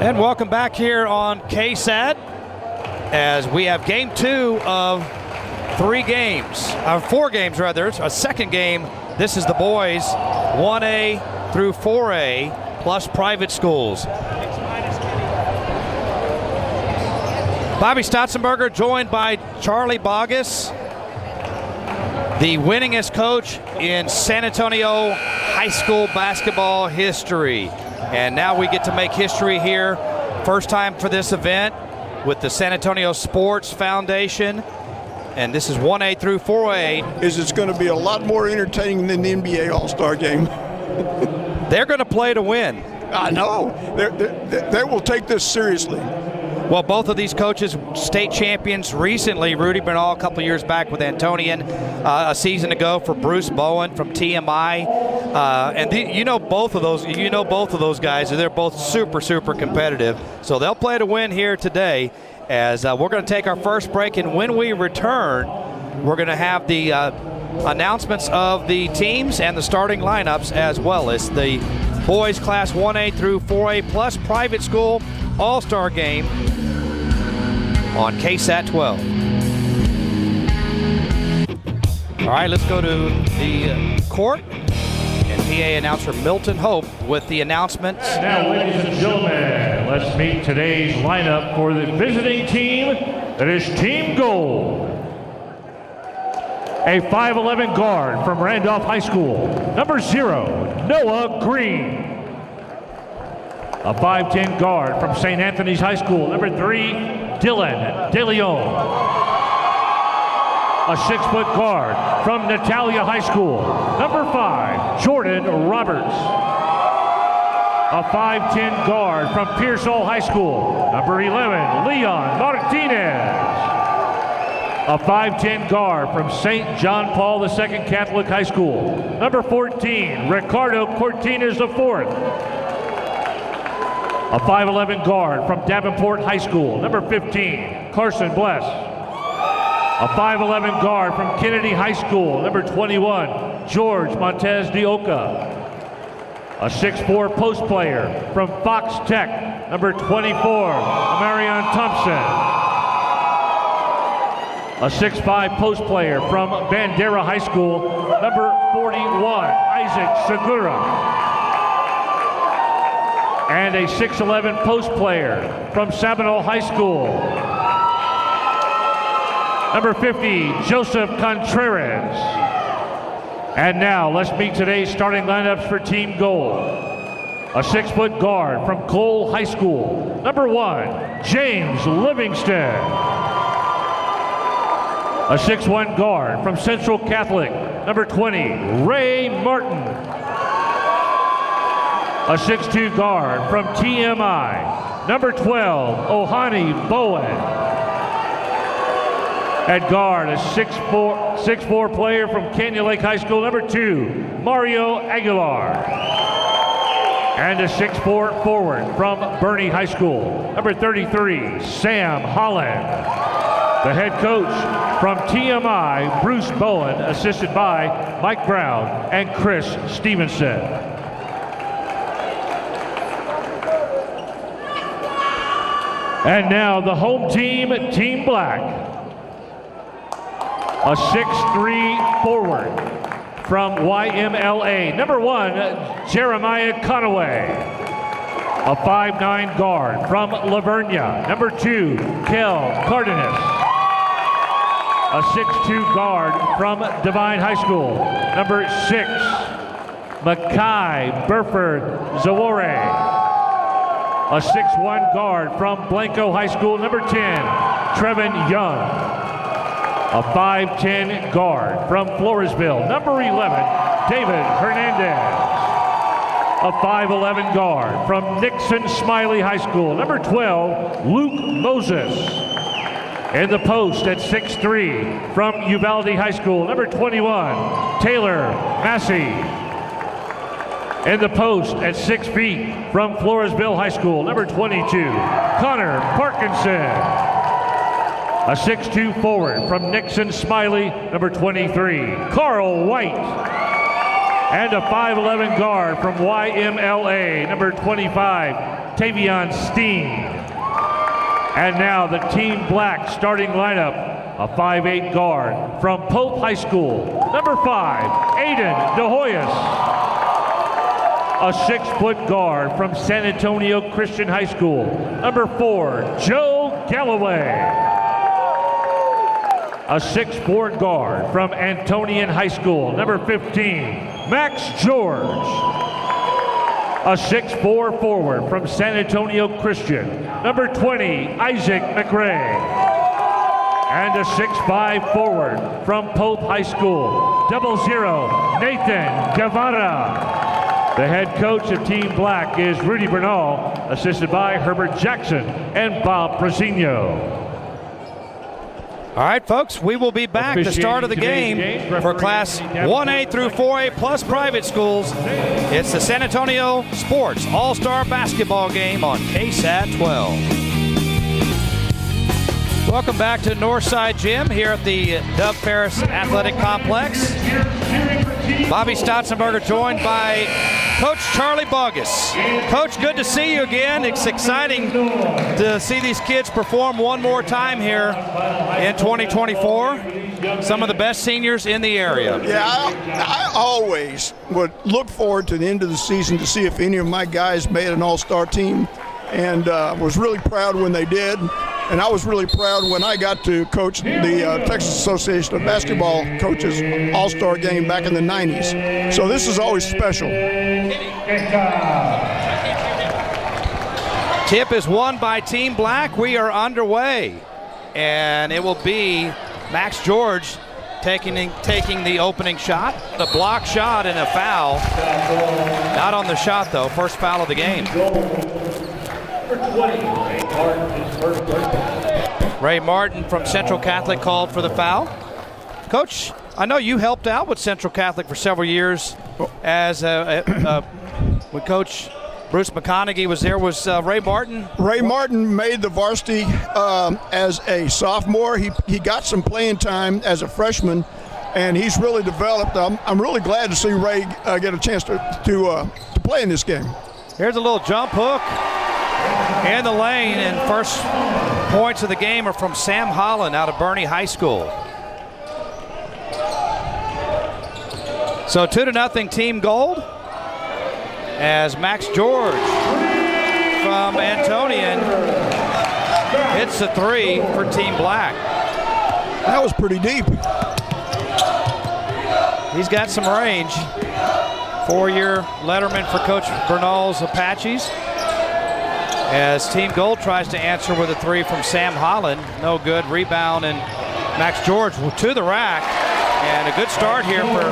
And welcome back here on KSAT as we have game 2 of 4 games rather, a second game. This is the boys 1A through 4A plus private schools. Bobby Stotzenberger joined by Charlie Bogus, the winningest coach in San Antonio high school basketball history. And now we get to make history here. First time for this event with the San Antonio Sports Foundation. And this is 1A through 4A. It's going to be a lot more entertaining than the NBA All-Star game. They're going to play to win. I know. They will take this seriously. Well, both of these coaches, state champions recently. Rudy Bernal a couple years back with Antonian, a season ago for Bruce Bowen from TMI. You know both of those guys. They're both super competitive. So they'll play to win here today. As we're going to take our first break, and when we return, we're going to have the announcements of the teams and the starting lineups, as well as the boys class 1A through 4A plus private school all-star game on KSAT 12. All right, let's go to the court. And PA announcer Milton Hope with the announcements. Now, ladies and gentlemen, let's meet today's lineup for the visiting team. That is Team Gold. A 5'11" guard from Randolph High School. Number 0, Noah Green. A 5'10" guard from St. Anthony's High School. Number 3, Dylan DeLeon. A 6-foot guard from Natalia High School. Number 5, Jordan Roberts. A 5'10" guard from Pearsall High School. Number 11, Leon Martinez. A 5'10" guard from St. John Paul II Catholic High School. Number 14, Ricardo Cortines IV. A 5'11" guard from Davenport High School. Number 15, Carson Bless. A 5'11" guard from Kennedy High School. Number 21, George Montez de Oca. A 6'4" post player from Fox Tech. Number 24, Marion Thompson. A 6'5" post player from Bandera High School. Number 41, Isaac Segura. And a 6'11" post player from Sabinal High School. Number 50, Joseph Contreras. And now let's meet today's starting lineups for Team Gold. A 6-foot guard from Cole High School. Number 1, James Livingston. A 6'1" guard from Central Catholic. Number 20, Ray Martin. A 6'2" guard from TMI. Number 12, Ohani Bowen. At guard, a 6'4" player from Canyon Lake High School. Number 2, Mario Aguilar. And a 6'4" forward from Bernie High School. Number 33, Sam Holland. The head coach from TMI, Bruce Bowen, assisted by Mike Brown and Chris Stevenson. And now the home team, Team Black. A 6'3" forward from YMLA. Number 1, Jeremiah Conaway. A 5'9" guard from Lavernia. Number 2, Kel Cardenas. A 6'2" guard from Divine High School. Number 6, Makai Burford Zawore. A 6'1" guard from Blanco High School. Number 10, Trevin Young. A 5'10" guard from Floresville. Number 11, David Hernandez. A 5'11" guard from Nixon Smiley High School. Number 12, Luke Moses. In the post at 6'3" from Uvalde High School. Number 21, Taylor Massey. In the post at 6 feet from Floresville High School. Number 22, Connor Parkinson. A 6'2" forward from Nixon Smiley, number 23, Carl White. And a 5'11" guard from YMLA, number 25, Tavion Steen. And now the Team Black starting lineup. A 5'8" guard from Pope High School. Number 5, Aiden DeHoyas. A 6-foot guard from San Antonio Christian High School. Number 4, Joe Galloway. A 6'4" guard from Antonian High School. Number 15, Max George. A 6'4" forward from San Antonio Christian. Number 20, Isaac McRae. And a 6'5" forward from Pope High School. 00, Nathan Guevara. The head coach of Team Black is Rudy Bernal, assisted by Herbert Jackson and Bob Prasino. All right, folks, we will be back at the start of the game for Class 1A through 4A plus private schools. It's the San Antonio Sports All-Star Basketball Game on KSAT 12. Welcome back to Northside Gym here at the Dove Ferris Athletic Complex. Bobby Stotzenberger joined by Coach Charlie Bogus. Coach, good to see you again. It's exciting to see these kids perform one more time here in 2024. Some of the best seniors in the area. Yeah, I always would look forward to the end of the season to see if any of my guys made an all-star team, and was really proud when they did. And I was really proud when I got to coach the Texas Association of Basketball Coaches All-Star Game back in the 90s. So this is always special. Tip is won by Team Black. We are underway. And it will be Max George taking the opening shot. The block shot and a foul. Not on the shot, though. First foul of the game. Ray Martin from Central Catholic called for the foul. Coach, I know you helped out with Central Catholic for several years as when Coach Bruce McConaughey was there. Was Ray Martin? Ray Martin made the varsity as a sophomore. He got some playing time as a freshman, and he's really developed. I'm really glad to see Ray get a chance to play in this game. Here's a little jump hook in the lane, and first points of the game are from Sam Holland out of Bernie High School. So 2-0 Team Gold as Max George from Antonian hits the 3 for Team Black. That was pretty deep. He's got some range. 4-year letterman for Coach Bernal's Apaches. As Team Gold tries to answer with a 3 from Sam Holland. No good. Rebound, and Max George to the rack. And a good start here for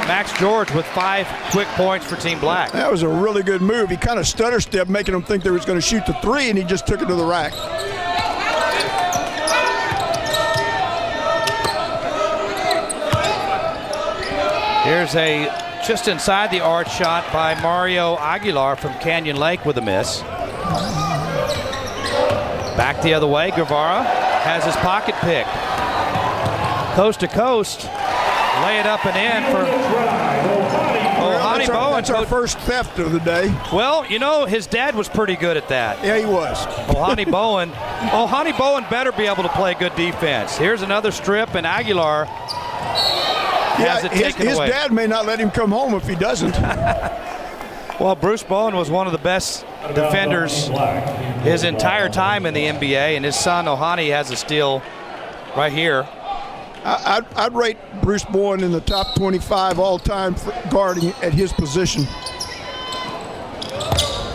Max George with 5 quick points for Team Black. That was a really good move. He kind of stutter stepped, making him think they was going to shoot the 3, and he just took it to the rack. Here's a just inside the arc shot by Mario Aguilar from Canyon Lake with a miss. Back the other way, Guevara has his pocket pick. Coast to coast, lay it up and in for Ohani Bowen. That's our first theft of the day. Well, you know, his dad was pretty good at that. Yeah, he was. Ohani Bowen better be able to play good defense. Here's another strip, and Aguilar has it taken away. His dad may not let him come home if he doesn't. Well, Bruce Bowen was one of the best defenders his entire time in the NBA, and his son Ohani has a steal right here. I'd rate Bruce Bowen in the top 25 all-time for guarding at his position.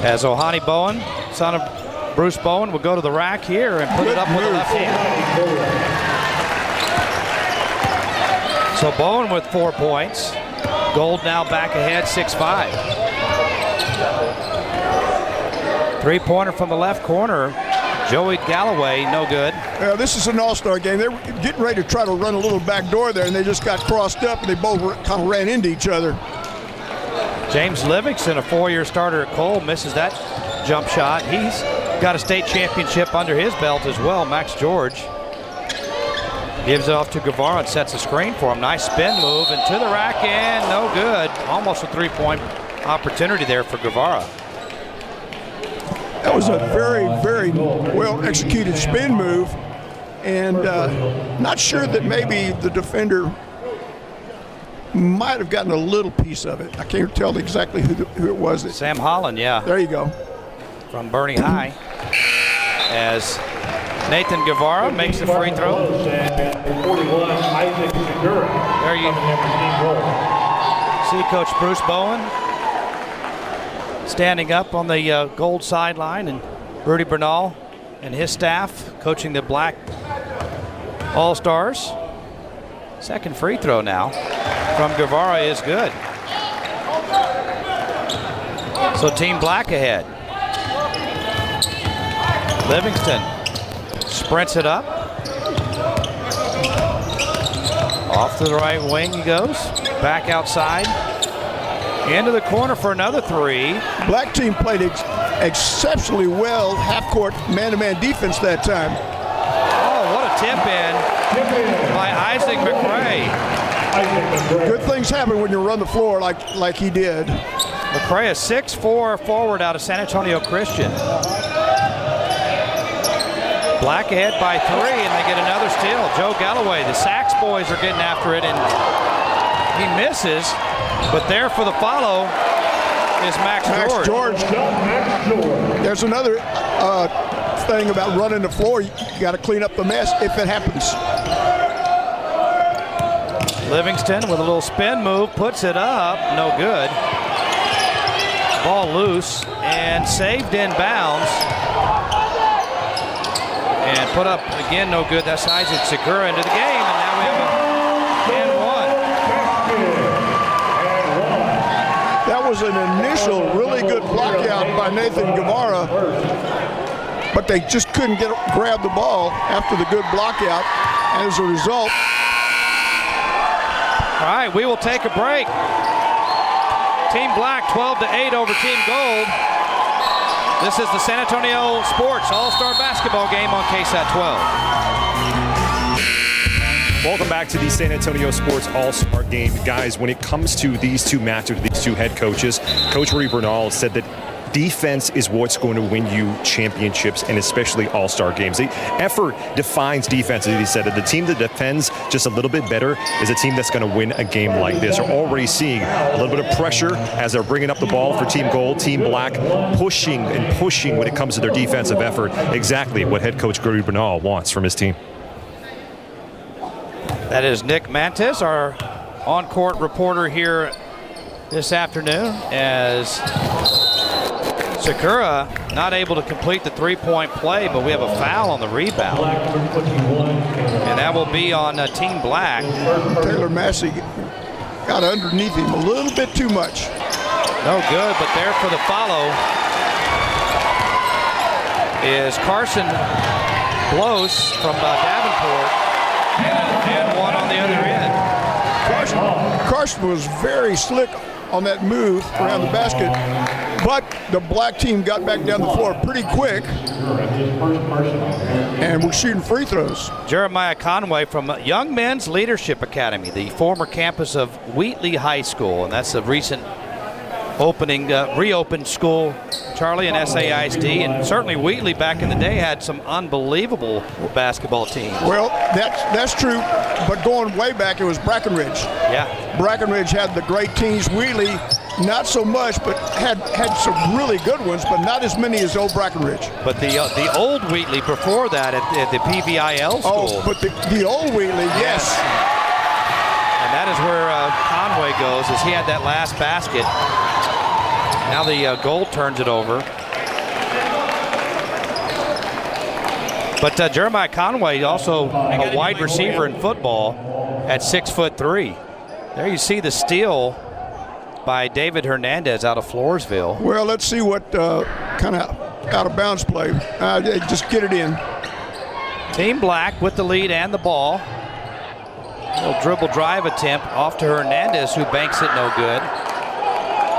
As Ohani Bowen, son of Bruce Bowen, will go to the rack here and put it up with the left hand. So Bowen with 4 points. Gold now back ahead, 6-5. Three-pointer from the left corner. Joey Galloway, no good. This is an all-star game. They're getting ready to try to run a little back door there, and they just got crossed up, and they both kind of ran into each other. James Livingston, a 4-year starter at Cole, misses that jump shot. He's got a state championship under his belt as well. Max George gives it off to Guevara and sets a screen for him. Nice spin move, and to the rack, and no good. Almost a 3-point opportunity there for Guevara. That was a very, very well executed spin move, and not sure that maybe the defender might have gotten a little piece of it. I can't tell exactly who it was. Sam Holland, yeah. There you go. From Bernie High, as Nathan Guevara makes the free throw. 41, Isaac Segura. There you see Coach Bruce Bowen standing up on the gold sideline, and Rudy Bernal and his staff coaching the Black All-Stars. Second free throw now from Guevara is good. So Team Black ahead. Livingston sprints it up. Off to the right wing he goes. Back outside. Into the corner for another three. Black team played exceptionally well half-court man-to-man defense that time. Oh, what a tip in by Isaac McRae. Good things happen when you run the floor like he did. McRae, a 6'4" forward out of San Antonio Christian. Black ahead by 3, and they get another steal. Joe Galloway, the Sachs boys are getting after it, and he misses. But there for the follow is Max George. There's another thing about running the floor. You got to clean up the mess if it happens. Livingston with a little spin move, puts it up, no good. Ball loose and saved in bounds. And put up again, no good. That's Isaac Segura into the game, and now we have a and one. That was an initial really good block out by Nathan Guevara, but they just couldn't grab the ball after the good block out, and as a result. All right, we will take a break. Team Black 12-8 over Team Gold. This is the San Antonio Sports All-Star Basketball game on KSAT 12. Welcome back to the San Antonio Sports All-Star Game. Guys, when it comes to these two matchups, these two head coaches, Coach Rudy Bernal said that defense is what's going to win you championships, and especially all-star games. The effort defines defense. He said that the team that defends just a little bit better is a team that's going to win a game like this. We're already seeing a little bit of pressure as they're bringing up the ball for Team Gold. Team Black pushing and pushing when it comes to their defensive effort. Exactly what head coach Rudy Bernal wants from his team. That is Nick Mantis, our on-court reporter here this afternoon, as Segura not able to complete the three-point play, but we have a foul on the rebound. And that will be on Team Black. Taylor Massey got underneath him a little bit too much. No good, but there for the follow is Carson Blos from Davenport, and one on the other end. Carson was very slick on that move around the basket, but the Black team got back down the floor pretty quick, and we're shooting free throws. Jeremiah Conway from Young Men's Leadership Academy, the former campus of Wheatley High School, and that's a recent reopened school, Charlie, and SAISD, and certainly Wheatley back in the day had some unbelievable basketball teams. Well, that's true, but going way back, it was Brackenridge. Yeah. Brackenridge had the great teams. Wheatley, not so much, but had some really good ones, but not as many as old Brackenridge. But the old Wheatley before that at the PVIL school. Oh, but the old Wheatley, yes. And that is where Conway goes, as he had that last basket. Now the Gold turns it over. But Jeremiah Conway, also a wide receiver in football at 6'3". There you see the steal by David Hernandez out of Floresville. Well, let's see what kind of out of bounds play. Just get it in. Team Black with the lead and the ball. A little dribble drive attempt off to Hernandez, who banks it no good.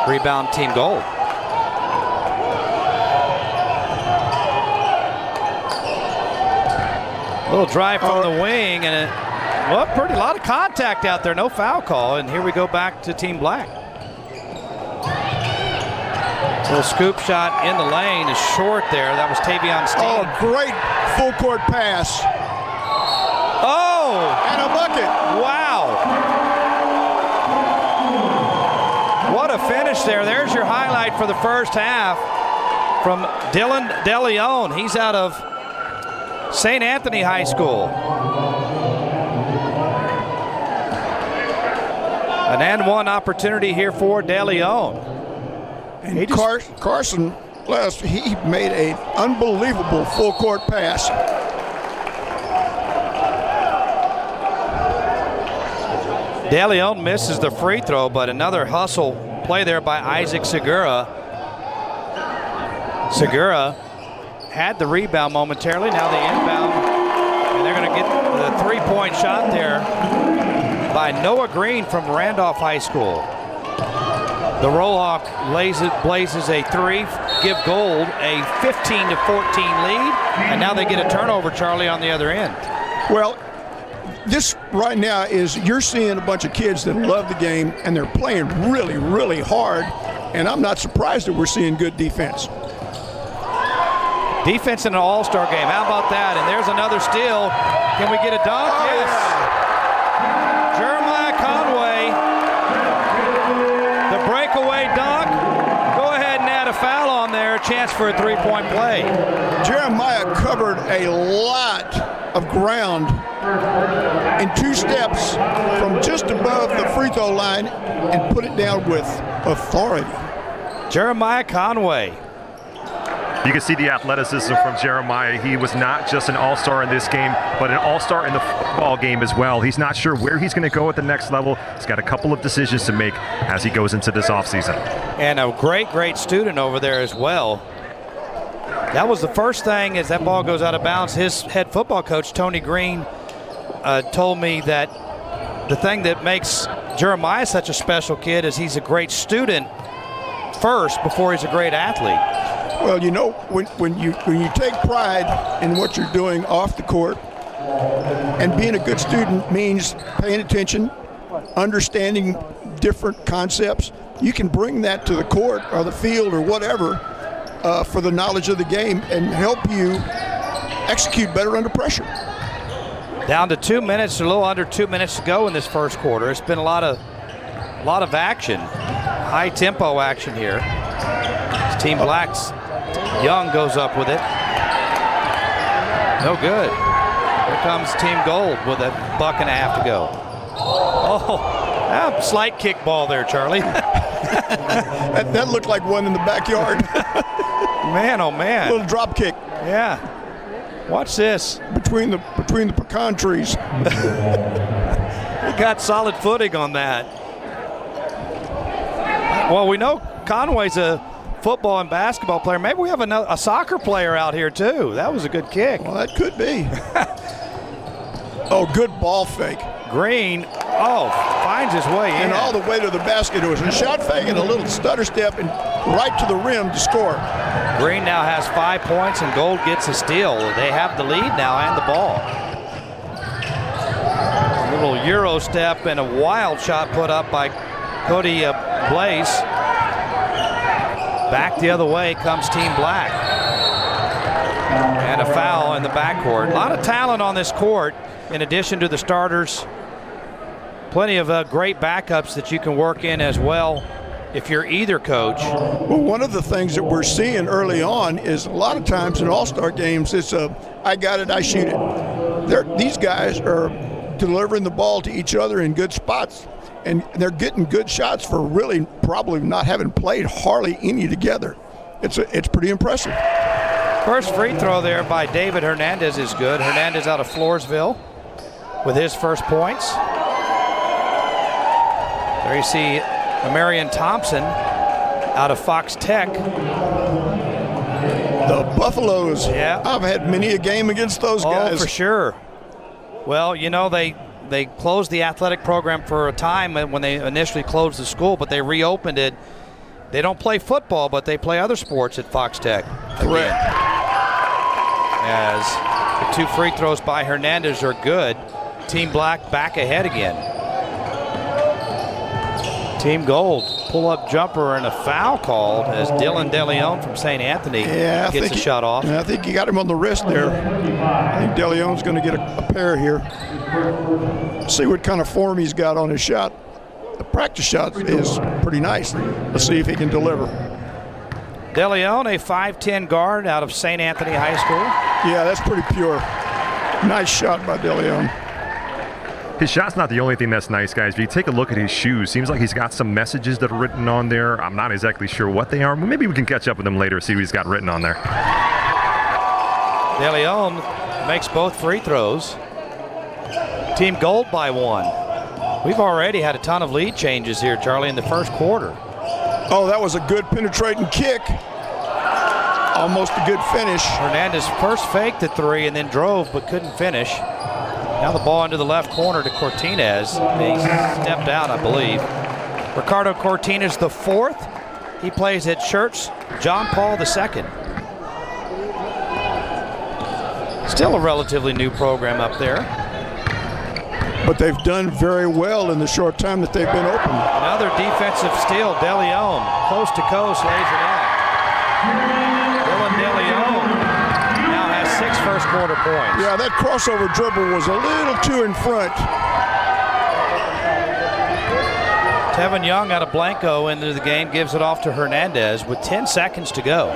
Rebound Team Gold. Little drive from the wing, and a lot of contact out there. No foul call, and here we go back to Team Black. Little scoop shot in the lane is short there. That was Tavion Steen. Oh, great full court pass. Oh! And a bucket. Wow. What a finish there. There's your highlight for the first half from Dylan DeLeon. He's out of St. Anthony High School. An and one opportunity here for DeLeon. And Carson, he made an unbelievable full court pass. DeLeon misses the free throw, but another hustle play there by Isaac Segura. Segura had the rebound momentarily, now the inbound, and they're going to get the three-point shot there by Noah Green from Randolph High School. The Rollhawk blazes a three, give Gold a 15-14 lead, and now they get a turnover, Charlie, on the other end. Well, this right now is you're seeing a bunch of kids that love the game, and they're playing really, really hard, and I'm not surprised that we're seeing good defense. Defense in an all-star game. How about that? And there's another steal. Can we get a dunk? Oh, yes. yeah. Jeremiah Conway. The breakaway dunk. Go ahead and add a foul on there. Chance for a three-point play. Jeremiah covered a lot of ground in 2 steps from just above the free throw line and put it down with authority. Jeremiah Conway. You can see the athleticism from Jeremiah. He was not just an all-star in this game, but an all-star in the football game as well. He's not sure where he's going to go at the next level. He's got a couple of decisions to make as he goes into this offseason. And a great student over there as well. That was the first thing as that ball goes out of bounds. His head football coach, Tony Green, told me that the thing that makes Jeremiah such a special kid is he's a great student first before he's a great athlete. Well, you know, when you take pride in what you're doing off the court, and being a good student means paying attention, understanding different concepts, you can bring that to the court or the field or whatever for the knowledge of the game and help you execute better under pressure. Down to 2 minutes, a little under 2 minutes to go in this first quarter. It's been a lot of action, high tempo action here. It's Team Black's Young goes up with it. No good. Here comes Team Gold with a buck and a half to go. Oh, slight kick ball there, Charlie. that looked like one in the backyard. Man, oh man. A little drop kick. Yeah. Watch this. Between the pecan trees. He got solid footing on that. Well, we know Conway's a football and basketball player. Maybe we have a soccer player out here too. That was a good kick. Well, that could be. Oh, good ball fake. Green, finds his way in. And all the way to the basket. It was a shot fake and a little stutter step and right to the rim to score. Green now has 5 points and Gold gets a steal. They have the lead now and the ball. A little Euro step and a wild shot put up by Cody Blaze. Back the other way comes Team Black. And a foul in the backcourt. A lot of talent on this court in addition to the starters. Plenty of great backups that you can work in as well if you're either coach. Well, one of the things that we're seeing early on is a lot of times in all-star games, it's I got it, I shoot it. These guys are delivering the ball to each other in good spots, and they're getting good shots for really probably not having played hardly any together. It's pretty impressive. First free throw there by David Hernandez is good. Hernandez out of Floresville with his first points. There you see Marion Thompson out of Fox Tech. The Buffaloes. Yeah. I've had many a game against those guys. Oh, for sure. Well, you know, they closed the athletic program for a time when they initially closed the school, but they reopened it. They don't play football, but they play other sports at Fox Tech. Correct. As the 2 free throws by Hernandez are good. Team Black back ahead again. Team Gold pull-up jumper and a foul called as Dylan DeLeon from St. Anthony gets a shot off. I think he got him on the wrist there. I think DeLeon's going to get a pair here. See what kind of form he's got on his shot. The practice shot is pretty nice. Let's see if he can deliver. DeLeon, a 5'10 guard out of St. Anthony High School. Yeah, that's pretty pure. Nice shot by DeLeon. His shot's not the only thing that's nice, guys. If you take a look at his shoes, seems like he's got some messages that are written on there. I'm not exactly sure what they are. Maybe we can catch up with him later, see what he's got written on there. DeLeon makes both free throws. Team Gold by 1. We've already had a ton of lead changes here, Charlie, in the first quarter. Oh, that was a good penetrating kick. Almost a good finish. Hernandez first faked the 3 and then drove but couldn't finish. Now the ball into the left corner to Cortinez. He stepped out, I believe. Ricardo Cortinez the 4th. He plays at Church John Paul II. Still a relatively new program up there. But they've done very well in the short time that they've been open. Another defensive steal. DeLeon, coast to coast, lays it in. Dylan DeLeon now has 6 first quarter points. Yeah, that crossover dribble was a little too in front. Tevin Young out of Blanco into the game, gives it off to Hernandez with 10 seconds to go.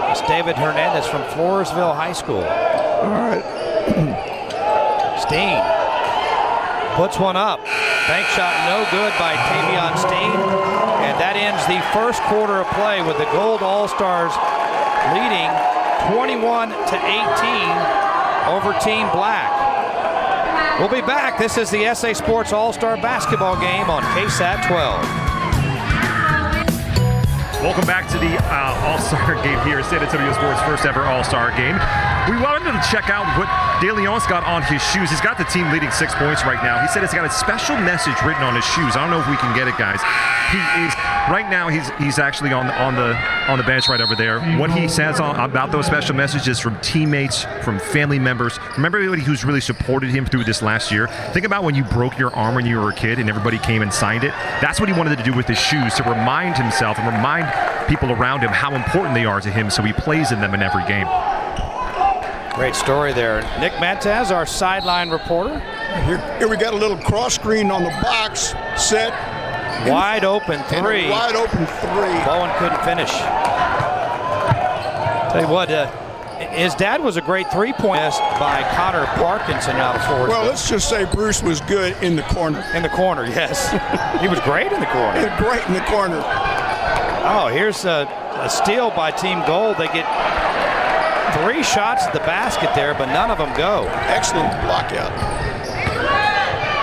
It's David Hernandez from Floresville High School. All right. Steen puts one up. Bank shot no good by Tavion Steen. And that ends the first quarter of play with the Gold All-Stars leading 21-18 over Team Black. We'll be back. This is the SA Sports All-Star Basketball Game on KSAT 12. Welcome back to the All-Star Game here at San Antonio Sports' first ever All-Star Game. We wanted to check out what DeLeon's got on his shoes. He's got the team leading 6 points right now. He said he's got a special message written on his shoes. I don't know if we can get it, guys. He is right now. He's actually on the bench right over there. What he says about those special messages from teammates, from family members, from everybody who's really supported him through this last year. Think about when you broke your arm when you were a kid and everybody came and signed it. That's what he wanted to do with his shoes, to remind himself and remind people around him how important they are to him, so he plays in them in every game. Great story there. Nick Mantez, our sideline reporter. Here we got a little cross screen on the box set. Wide open 3. Wide open 3. Bowen couldn't finish. Tell you what, his dad was a great three-point by Connor Parkinson out of Florida. Well, let's just say Bruce was good in the corner. In the corner, yes. He was great in the corner. Great in the corner. Oh, here's a steal by Team Gold. They get 3 shots at the basket there, but none of them go. Excellent block out.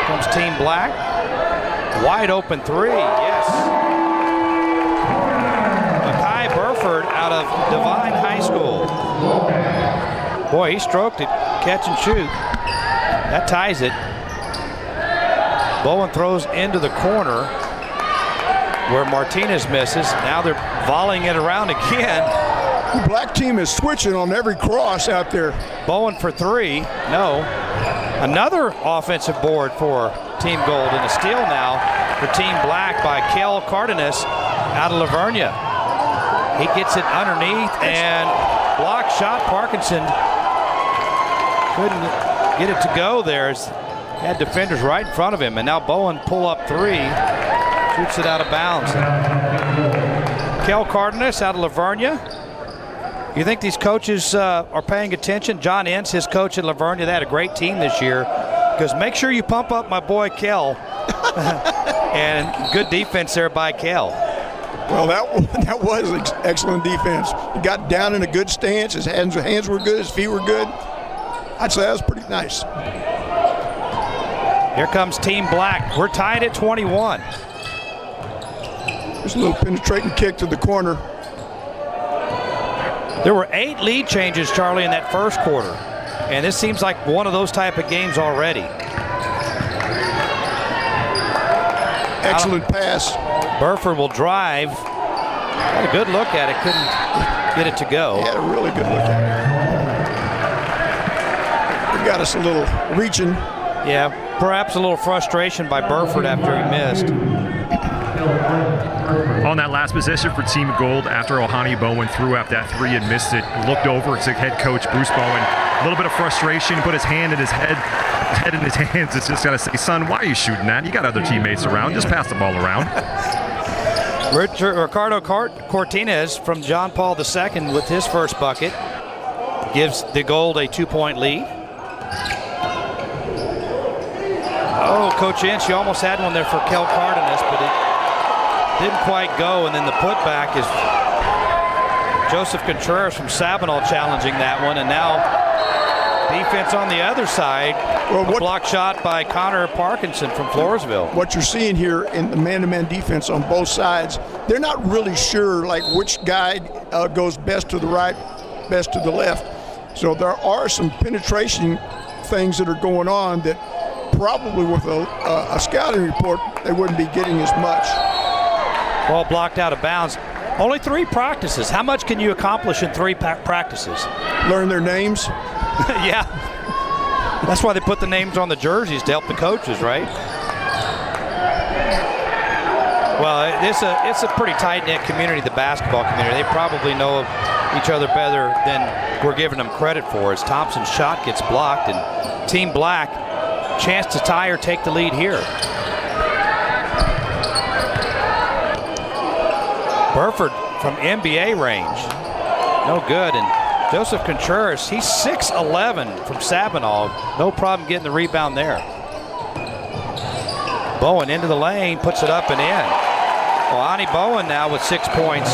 Comes Team Black. Wide open 3, yes. Makai Burford out of Devine High School. Boy, he stroked it, catch and shoot. That ties it. Bowen throws into the corner where Martinez misses. Now they're volleying it around again. The black team is switching on every cross out there. Bowen for 3, no. Another offensive board for Team Gold, and a steal now for Team Black by Kel Cardenas out of Lavernia. He gets it underneath and block shot. Parkinson couldn't get it to go there. Had defenders right in front of him, and now Bowen pull up 3, shoots it out of bounds. Kel Cardenas out of Lavernia. You think these coaches are paying attention? John Ince, his coach at Lavernia, they had a great team this year. Because make sure you pump up my boy Kel. And good defense there by Kel. Well, that was excellent defense. He got down in a good stance. His hands were good. His feet were good. I'd say that was pretty nice. Here comes Team Black. We're tied at 21. There's a little penetrating kick to the corner. There were 8 lead changes, Charlie, in that first quarter. And this seems like one of those type of games already. Excellent pass. Burford will drive. Had a good look at it, couldn't get it to go. He had a really good look at it. He got us a little reaching. Yeah, perhaps a little frustration by Burford after he missed. On that last possession for Team Gold, after Ohani Bowen threw up that three and missed it, looked over to head coach Bruce Bowen. A little bit of frustration, put his hand in his head in his hands. It's just got to say, son, why are you shooting that? You got other teammates around. Just pass the ball around. Ricardo Cortinez from John Paul II with his first bucket gives the Gold a 2-point lead. Oh, Coach Inch, you almost had one there for Kel Cardenas, but it didn't quite go. And then the putback is Joseph Contreras from Sabinal challenging that one. And now defense on the other side. Well, a block shot by Connor Parkinson from Floresville. What you're seeing here in the man-to-man defense on both sides, they're not really sure like which guy goes best to the right, best to the left. So there are some penetration things that are going on that probably with a scouting report they wouldn't be getting as much. Ball blocked out of bounds. Only 3 practices. How much can you accomplish in 3 practices? Learn their names. Yeah. That's why they put the names on the jerseys to help the coaches, right? Well, it's a pretty tight-knit community, the basketball community. They probably know each other better than we're giving them credit for. As Thompson's shot gets blocked, and Team Black, chance to tie or take the lead here. Burford from NBA range. No good. And Joseph Contreras, he's 6'11" from Sabinal. No problem getting the rebound there. Bowen into the lane, puts it up and in. Well, Ani Bowen now with 6 points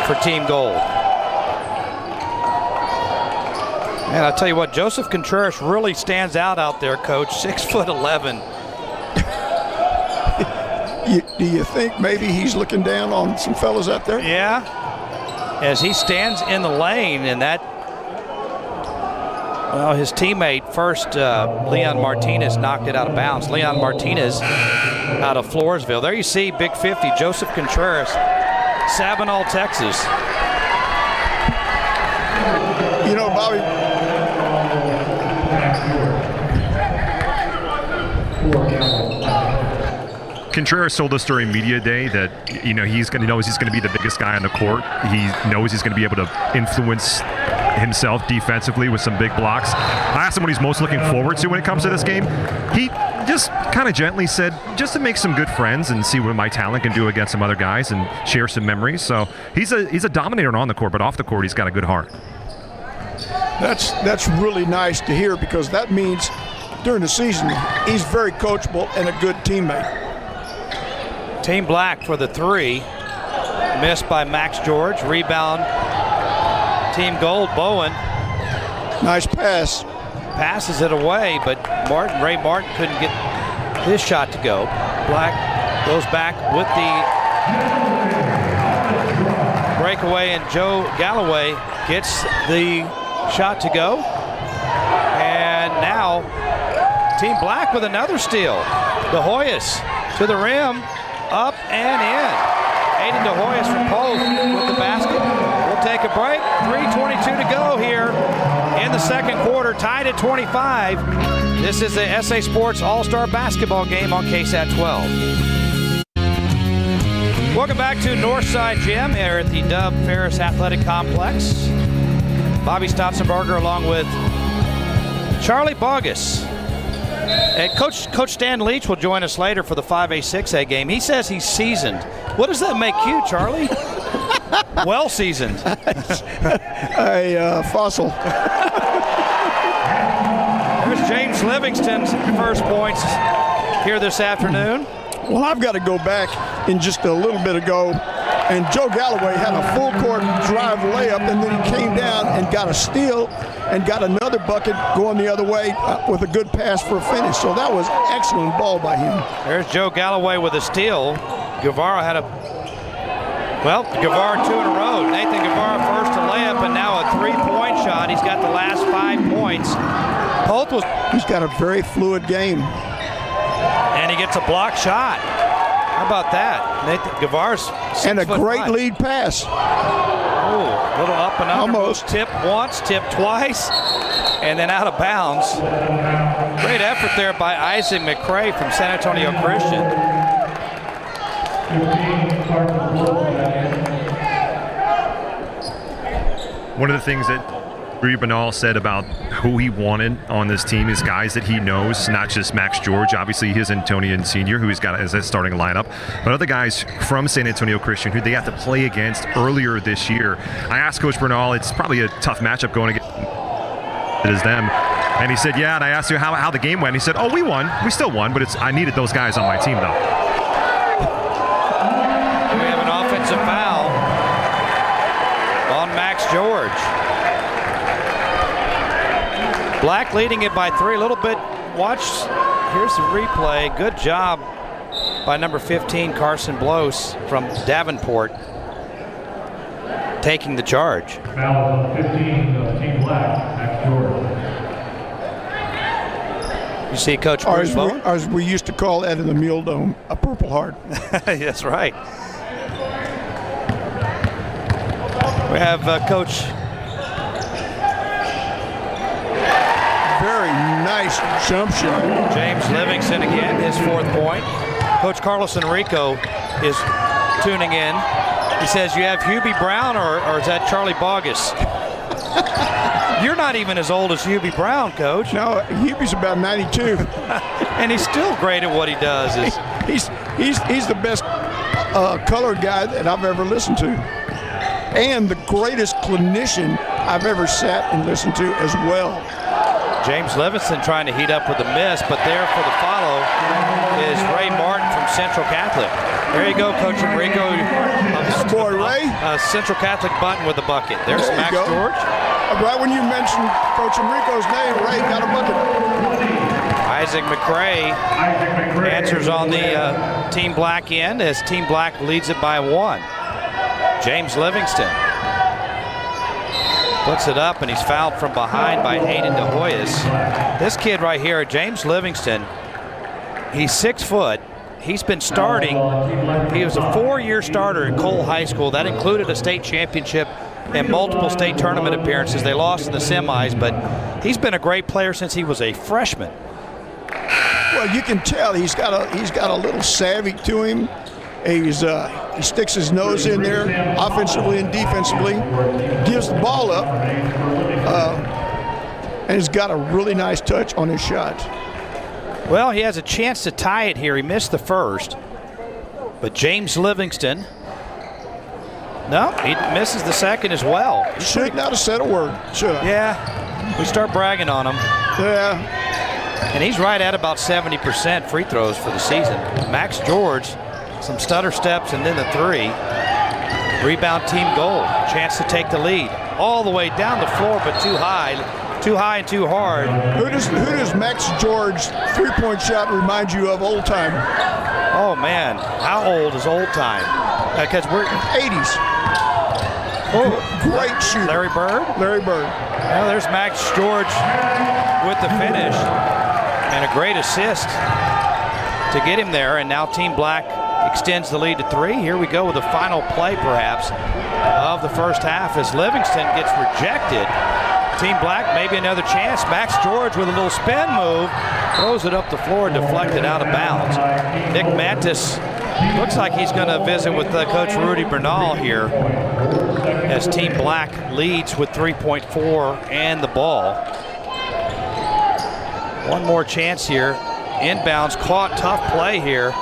for Team Gold. And I'll tell you what, Joseph Contreras really stands out there, Coach. 6'11". Do you think maybe he's looking down on some fellas out there? Yeah, as he stands in the lane, and that, well, his teammate first, Leon Martinez, knocked it out of bounds. Leon Martinez out of Floresville. There you see Big 50, Joseph Contreras, Sabinal, Texas. You know, Bobby, Contreras told us during media day that he's going to be the biggest guy on the court. He knows he's going to be able to influence himself defensively with some big blocks. I asked him what he's most looking forward to when it comes to this game. He just kind of gently said, just to make some good friends and see what my talent can do against some other guys and share some memories. So he's a dominator on the court, but off the court he's got a good heart. That's really nice to hear, because that means during the season he's very coachable and a good teammate. Team Black for the 3. Missed by Max George. Rebound. Team Gold, Bowen. Nice pass. Passes it away, but Ray Martin couldn't get his shot to go. Black goes back with the breakaway, and Joe Galloway gets the shot to go. And now Team Black with another steal. De Hoyos to the rim. Up and in. Aiden De Hoyos from Pope with the basket. We'll take a break. 3:22 to go here in the second quarter. Tied at 25. This is the SA Sports All-Star Basketball Game on KSAT 12. Welcome back to Northside Gym here at the Dub Ferris Athletic Complex. Bobby Stotzenberger along with Charlie Bogus. And Coach Stan Leach will join us later for the 5A, 6A game. He says he's seasoned. What does that make you, Charlie? Well seasoned. A fossil. There's James Livingston's first points here this afternoon. Well, I've got to go back in just a little bit ago, and Joe Galloway had a full court drive layup, and then he came down and got a steal and got another bucket going the other way with a good pass for a finish. So that was excellent ball by him. There's Joe Galloway with a steal. Guevara had Guevara 2 in a row. Nathan Guevara first to layup, and now a 3-point shot. He's got the last 5 points. He's got a very fluid game. And he gets a block shot. How about that? Nathan Guevara's 6'5". And a great lead pass. Oh, a little up and under. Almost. Tip once, tip twice, and then out of bounds. Great effort there by Isaac McCray from San Antonio Christian. One of the things that Rudy Bernal said about who he wanted on this team is guys that he knows, not just Max George, obviously his Antonian Sr., who he's got as a starting lineup, but other guys from San Antonio Christian who they have to play against earlier this year. I asked Coach Bernal, it's probably a tough matchup going against it is them. And he said, yeah, and I asked him how the game went. He said, oh, we won. We still won, but I needed those guys on my team, though. We have an offensive foul on Max George. Black leading it by 3, a little bit. Watch, here's the replay. Good job by number 15, Carson Blos from Davenport, taking the charge. Foul 15, Team Black, Max George. You see Coach Bruce Bowen? As we used to call that in the Mule Dome, a Purple Heart. That's right. We have Coach. Very nice jump shot. James Livingston again, his 4th point. Coach Carlos Enrico is tuning in. He says, you have Hubie Brown or is that Charlie Bogus? You're not even as old as Hubie Brown, Coach. No, Hubie's about 92. And he's still great at what he does. He's the best color guy that I've ever listened to. And the greatest clinician I've ever sat and listened to as well. James Livingston trying to heat up with the miss, but there for the follow is Ray Martin from Central Catholic. There you go, Coach Enrico. Boy, Ray. Central Catholic button with the bucket. There's Max George. Right when you mentioned Coach Enrico's name, Ray got a bucket. Isaac McCray answers on the Team Black end as Team Black leads it by 1. James Livingston puts it up, and he's fouled from behind by Hayden DeHoyas. This kid right here, James Livingston, he's 6 foot. He's been starting. He was a 4-year starter at Cole High School. That included a state championship and multiple state tournament appearances. They lost in the semis, but he's been a great player since he was a freshman. Well, you can tell he's got a little savvy to him. He sticks his nose in there offensively and defensively, gives the ball up, and he's got a really nice touch on his shot. Well, he has a chance to tie it here. He missed the first, but James Livingston, no, he misses the second as well. Should not have said a word. Should I? Yeah, we start bragging on him. Yeah. And he's right at about 70% free throws for the season. Max George, some stutter steps and then the 3. Rebound team goal. Chance to take the lead. All the way down the floor, but too high. Too high and too hard. Who does Max George's 3-point shot remind you of old time? Oh, man. How old is old time? Because we're 80s. Oh, great shooter. Larry Bird? Larry Bird. Well, there's Max George with the finish. And a great assist to get him there. And now Team Black extends the lead to 3. Here we go with the final play, perhaps, of the first half as Livingston gets rejected. Team Black, maybe another chance. Max George with a little spin move, throws it up the floor, deflected out of bounds. Nick Mantis looks like he's going to visit with Coach Rudy Bernal here as Team Black leads with 3.4 and the ball. One more chance here. Inbounds, caught, tough play here.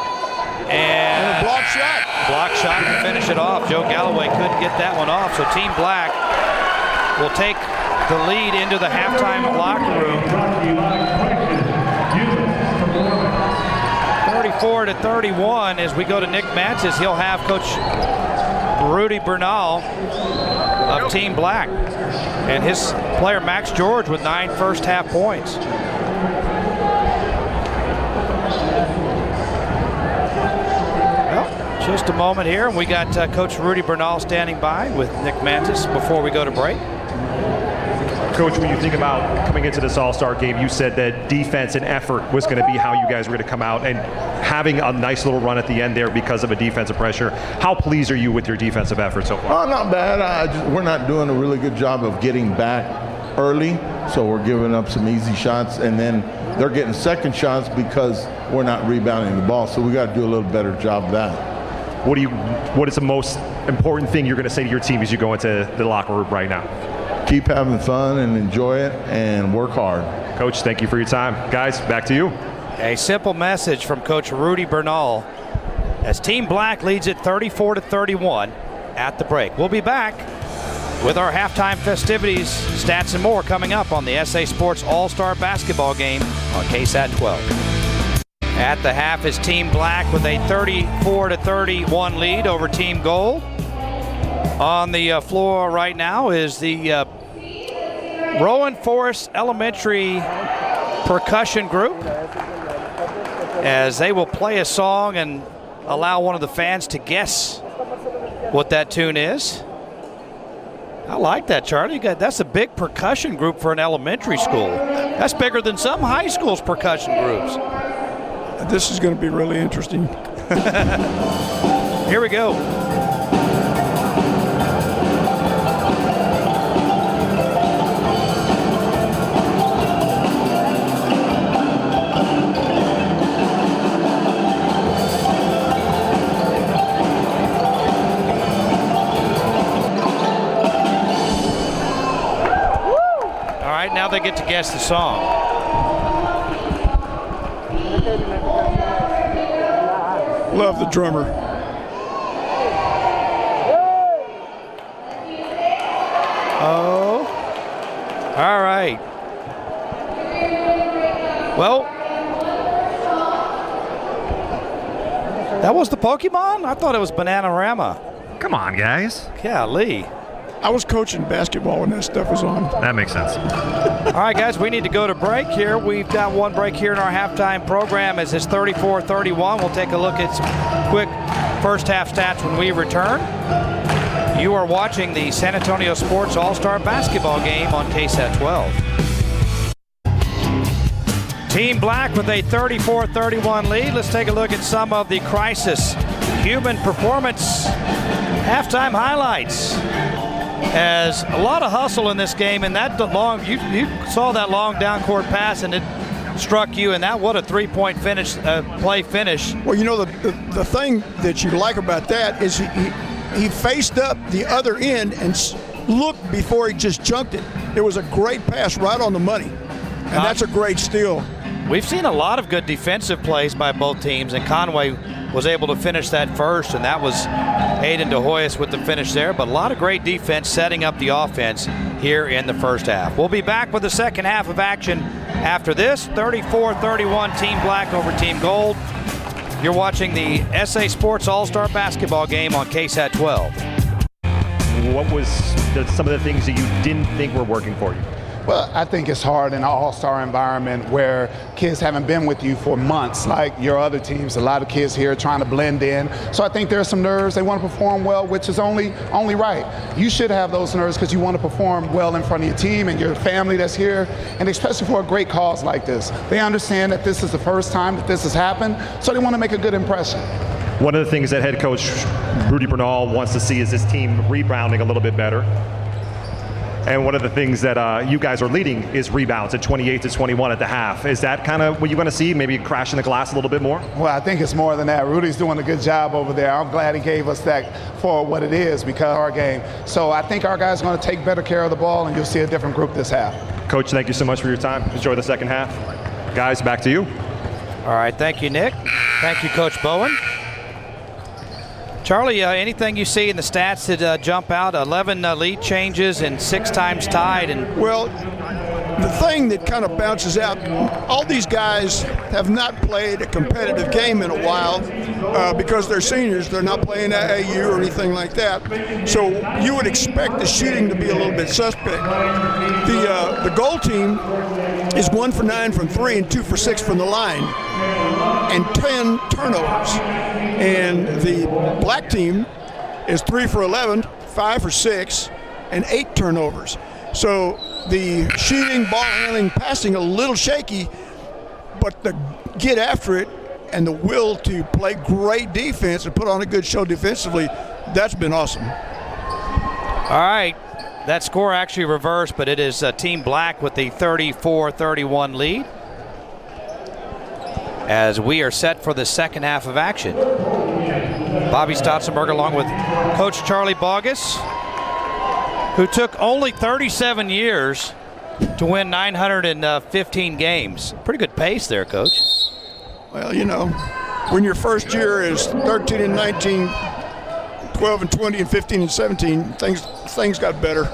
And a block shot. Block shot to finish it off. Joe Galloway couldn't get that one off, so Team Black will take the lead into the halftime locker room. 34-31 as we go to Nick Mantis. He'll have Coach Rudy Bernal of Team Black and his player Max George with 9 first half points. Well, just a moment here, and we got Coach Rudy Bernal standing by with Nick Mantis before we go to break. Coach, when you think about coming into this All-Star game, you said that defense and effort was going to be how you guys were going to come out, and having a nice little run at the end there because of a defensive pressure. How pleased are you with your defensive effort so far? Not bad. We're not doing a really good job of getting back early, so we're giving up some easy shots, and then they're getting second shots because we're not rebounding the ball, so we got to do a little better job of that. What is the most important thing you're going to say to your team as you go into the locker room right now? Keep having fun and enjoy it and work hard. Coach, thank you for your time. Guys, back to you. A simple message from Coach Rudy Bernal as Team Black leads it 34-31 at the break. We'll be back with our halftime festivities, stats, and more coming up on the SA Sports All-Star Basketball Game on KSAT 12. At the half is Team Black with a 34-31 lead over Team Gold. On the floor right now is the Rowan Forest Elementary percussion group, as they will play a song and allow one of the fans to guess what that tune is. I like that, Charlie. That's a big percussion group for an elementary school. That's bigger than some high schools' percussion groups. This is going to be really interesting. Here we go. Now they get to guess the song. Love the drummer. Oh. All right. Well, that was the Pokemon? I thought it was Bananarama. Come on, guys. Golly. I was coaching basketball when that stuff was on. That makes sense. All right, guys, we need to go to break here. We've got one break here in our halftime program as it's 34-31. We'll take a look at some quick first half stats when we return. You are watching the San Antonio Sports All-Star Basketball Game on KSAT 12. Team Black with a 34-31 lead. Let's take a look at some of the Crisis Human Performance halftime highlights. As a lot of hustle in this game, and that long, you saw that long down court pass, and it struck you, and that what a three-point finish, play finish. Well, you know, the thing that you like about that is he faced up the other end and looked before he just chunked it. It was a great pass right on the money, and that's a great steal. We've seen a lot of good defensive plays by both teams, and Conway was able to finish that first, and that was Aiden DeHoyas with the finish there. But a lot of great defense setting up the offense here in the first half. We'll be back with the second half of action after this. 34-31 Team Black over Team Gold. You're watching the SA Sports All-Star Basketball Game on KSAT 12. What was some of the things that you didn't think were working for you? Well, I think it's hard in an all-star environment where kids haven't been with you for months like your other teams. A lot of kids here trying to blend in. So I think there's some nerves. They want to perform well, which is only right. You should have those nerves because you want to perform well in front of your team and your family that's here, and especially for a great cause like this. They understand that this is the first time that this has happened, so they want to make a good impression. One of the things that head coach Rudy Bernal wants to see is his team rebounding a little bit better. And one of the things that you guys are leading is rebounds at 28-21 at the half. Is that kind of what you're going to see, maybe crashing the glass a little bit more? Well, I think it's more than that. Rudy's doing a good job over there. I'm glad he gave us that for what it is because of our game. So I think our guys are going to take better care of the ball, and you'll see a different group this half. Coach, thank you so much for your time. Enjoy the second half. Guys, back to you. All right, thank you, Nick. Thank you, Coach Bowen. Charlie, anything you see in the stats that jump out? 11 lead changes and 6 times tied. And well, the thing that kind of bounces out, all these guys have not played a competitive game in a while because they're seniors. They're not playing AAU or anything like that. So you would expect the shooting to be a little bit suspect. The goal team is 1 for 9 from 3 and 2 for 6 from the line, and 10 turnovers. And the black team is 3 for 11, 5 for 6, and 8 turnovers. So the shooting, ball handling, passing a little shaky, but the get after it and the will to play great defense and put on a good show defensively, that's been awesome. all right, that score actually reversed, but it is Team Black with the 34-31 lead. as we are set for the second half of action. Bobby Stotzenberg along with Coach Charlie Bogus, who took only 37 years to win 915 games. Pretty good pace there, Coach. Well, you know, when your first year is 13 and 19, 12 and 20, and 15 and 17, things got better.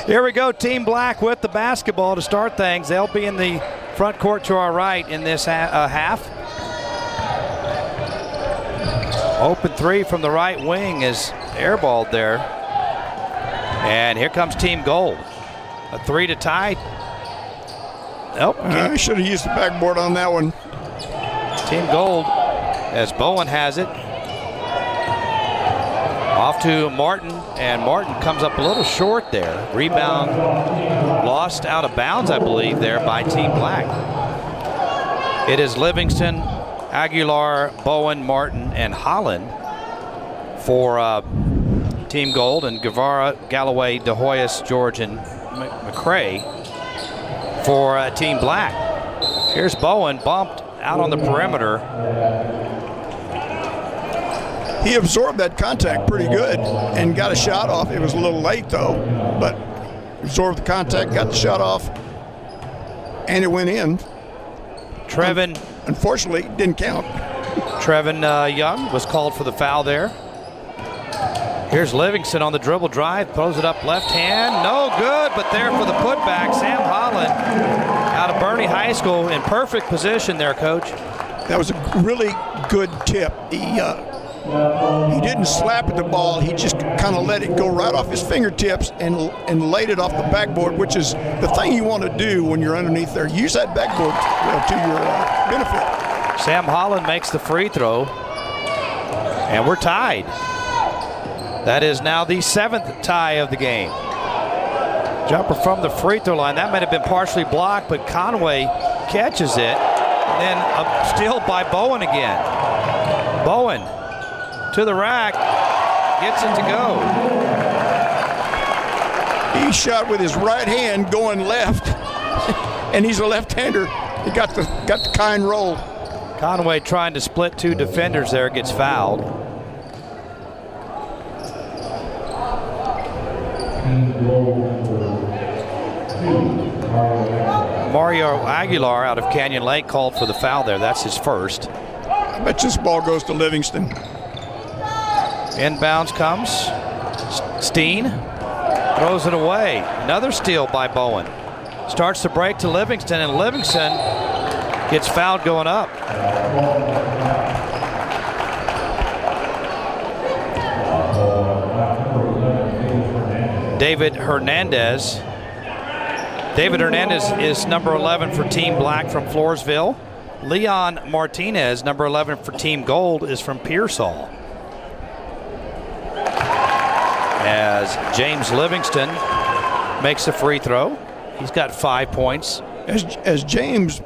Here we go, Team Black with the basketball to start things. They'll be in the front court to our right in this half. Open three from the right wing is airballed there. And here comes Team Gold. A three to tie. Nope. I should have used the backboard on that one. Team Gold, as Bowen has it. Off to Martin, and Martin comes up a little short there. Rebound lost out of bounds, I believe, there by Team Black. It is Livingston, Aguilar, Bowen, Martin, and Holland for Team Gold, and Guevara, Galloway, DeHoyas, George, and McCray for Team Black. Here's Bowen bumped out on the perimeter. He absorbed that contact pretty good and got a shot off. It was a little late though, but absorbed the contact, got the shot off, and it went in. Trevin, unfortunately, didn't count. Trevin Young was called for the foul there. Here's Livingston on the dribble drive, throws it up left hand, no good, but there for the putback, Sam Holland out of Bernie High School in perfect position there, Coach. That was a really good tip. He didn't slap at the ball, he just kind of let it go right off his fingertips and laid it off the backboard, which is the thing you want to do when you're underneath there. Use that backboard to your benefit. Sam Holland makes the free throw, and we're tied. That is now the 7th tie of the game. Jumper from the free throw line. That might have been partially blocked, but Conway catches it. And then a steal by Bowen again. Bowen to the rack, gets it to go. He shot with his right hand going left, and he's a left-hander. He got the kind roll. Conway trying to split two defenders there, gets fouled. Mario Aguilar out of Canyon Lake called for the foul there. That's his first. I bet this ball goes to Livingston. Inbounds comes. Steen throws it away. Another steal by Bowen. Starts the break to Livingston, and Livingston gets fouled going up. David Hernandez. David Hernandez is number 11 for Team Black from Floresville. Leon Martinez, number 11 for Team Gold, is from Pearsall. As James Livingston makes a free throw. He's got 5 points. As James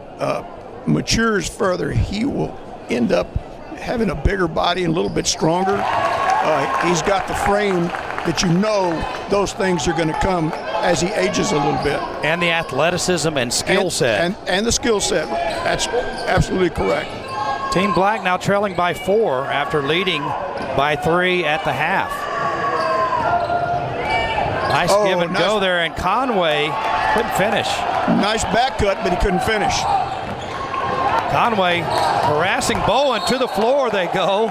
matures further, he will end up having a bigger body and a little bit stronger. He's got the frame that you know those things are going to come as he ages a little bit. And the athleticism and skill set. And the skill set. That's absolutely correct. Team Black now trailing by 4 after leading by 3 at the half. Nice give and go there, and Conway couldn't finish. Nice back cut, but he couldn't finish. Conway harassing Bowen to the floor they go.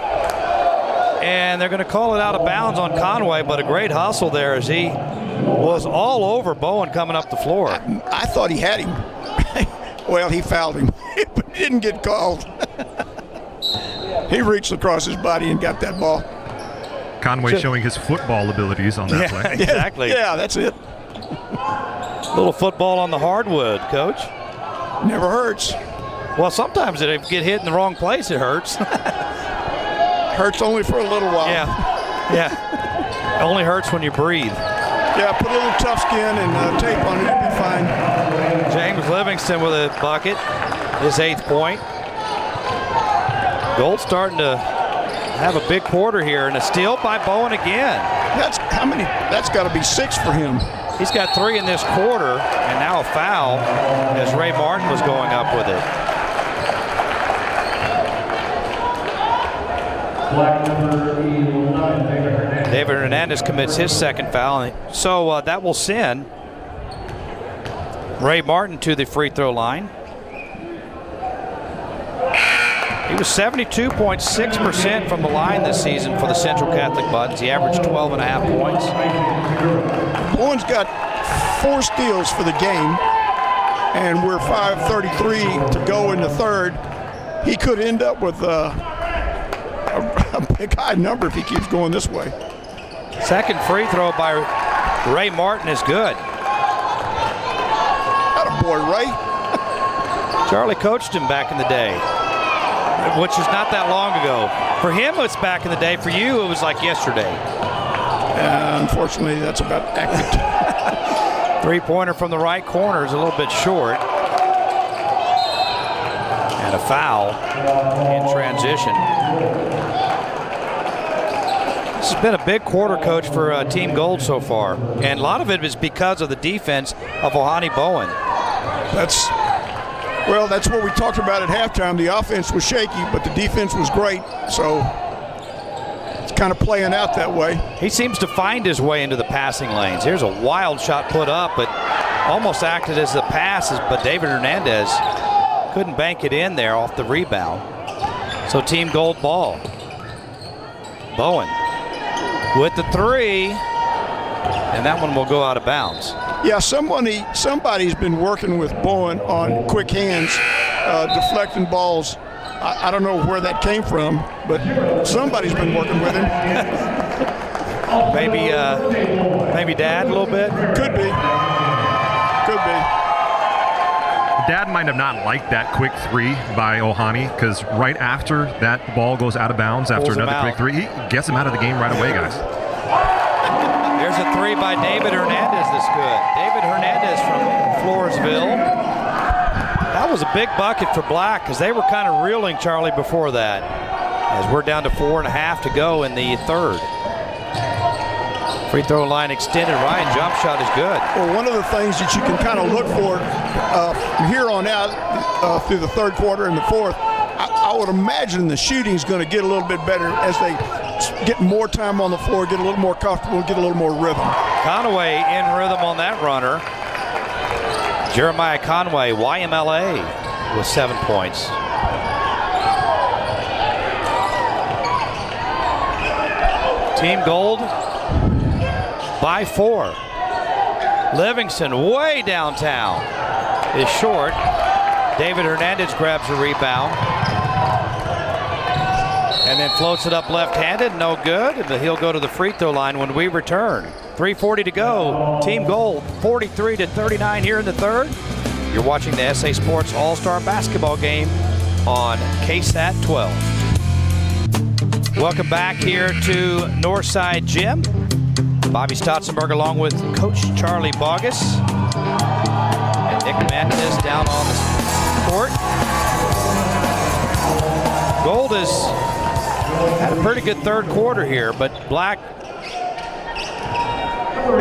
And they're going to call it out of bounds on Conway, but a great hustle there as he was all over Bowen coming up the floor. I thought he had him. Well, he fouled him, but he didn't get called. He reached across his body and got that ball. Conway showing his football abilities on that play. Exactly. Yeah, that's it. Little football on the hardwood, Coach. Never hurts. Well, sometimes if you get hit in the wrong place, it hurts. Hurts only for a little while. Yeah. It only hurts when you breathe. Yeah, put a little tough skin and tape on it, you'll be fine. James Livingston with a bucket, his 8th point. Gold starting to have a big quarter here, and a steal by Bowen again. That's how many? That's got to be 6 for him. He's got 3 in this quarter, and now a foul as Ray Martin was going up with it. David Hernandez commits his second foul. So that will send Ray Martin to the free throw line. He was 72.6% from the line this season for the Central Catholic Buttons. He averaged 12.5 points. Bowen's got 4 steals for the game, and we're 5:33 to go in the third. He could end up with a big high number if he keeps going this way. Second free throw by Ray Martin is good. Attaboy, Ray. Charlie coached him back in the day, which is not that long ago. For him, it's back in the day. For you, it was like yesterday. Unfortunately, that's about accurate. Three-pointer from the right corner is a little bit short. And a foul in transition. This has been a big quarter, Coach, for Team Gold so far. And a lot of it is because of the defense of Ohani Bowen. That's what we talked about at halftime. The offense was shaky, but the defense was great. So it's kind of playing out that way. He seems to find his way into the passing lanes. Here's a wild shot put up, but almost acted as the passes, but David Hernandez couldn't bank it in there off the rebound. So Team Gold ball. Bowen with the three, and that one will go out of bounds. Yeah, somebody's been working with Bowen on quick hands, deflecting balls. I don't know where that came from, but somebody's been working with him. Maybe Dad a little bit? Could be. Dad might have not liked that quick three by Ohani, because right after that ball goes out of bounds, after another quick three, he gets him out of the game right away, guys. There's a three by David Hernandez that's good. David Hernandez from Floresville. That was a big bucket for Black, because they were kind of reeling, Charlie, before that. As we're down to 4.5 to go in the third. Free throw line extended. Ryan jump shot is good. Well, one of the things that you can kind of look for from here on out through the third quarter and the fourth, I would imagine the shooting's going to get a little bit better as they get more time on the floor, get a little more comfortable, get a little more rhythm. Conway in rhythm on that runner. Jeremiah Conway, YMLA, with 7 points. Team Gold by 4. Livingston way downtown is short. David Hernandez grabs a rebound and then floats it up left-handed, no good. And he'll go to the free throw line when we return. 3:40 to go. Team Gold 43-39 here in the third. You're watching the SA Sports All-Star Basketball game on KSAT 12. Welcome back here to Northside Gym. Bobby Stotzenberg along with Coach Charlie Bogus. And Nick Mendez down on the court. Gold has had a pretty good third quarter here, but Black,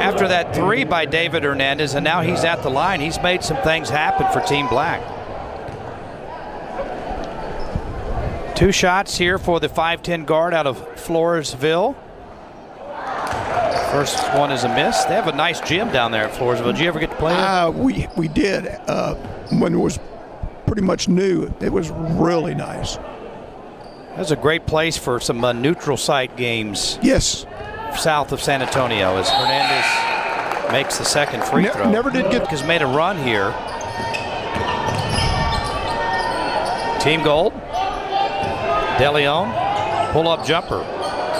after that three by David Hernandez, and now he's at the line, he's made some things happen for Team Black. 2 shots here for the 5'10" guard out of Floresville. First one is a miss. They have a nice gym down there at Floresville. Did you ever get to play there? We did. When it was pretty much new, it was really nice. That's a great place for some neutral site games. Yes. South of San Antonio, as Hernandez makes the second free throw. Never did get. Has made a run here. Team Gold. DeLeon, pull-up jumper.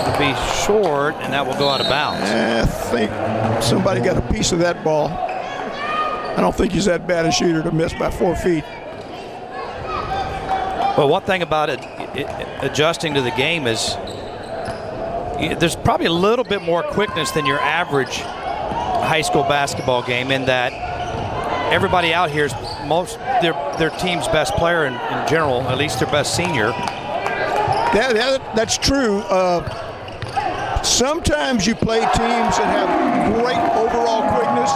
It'll be short, and that will go out of bounds. I think somebody got a piece of that ball. I don't think he's that bad a shooter to miss by 4 feet. Well, one thing about it adjusting to the game is there's probably a little bit more quickness than your average high school basketball game, in that everybody out here is their team's best player in general, at least their best senior. That's true. Sometimes you play teams that have great overall quickness,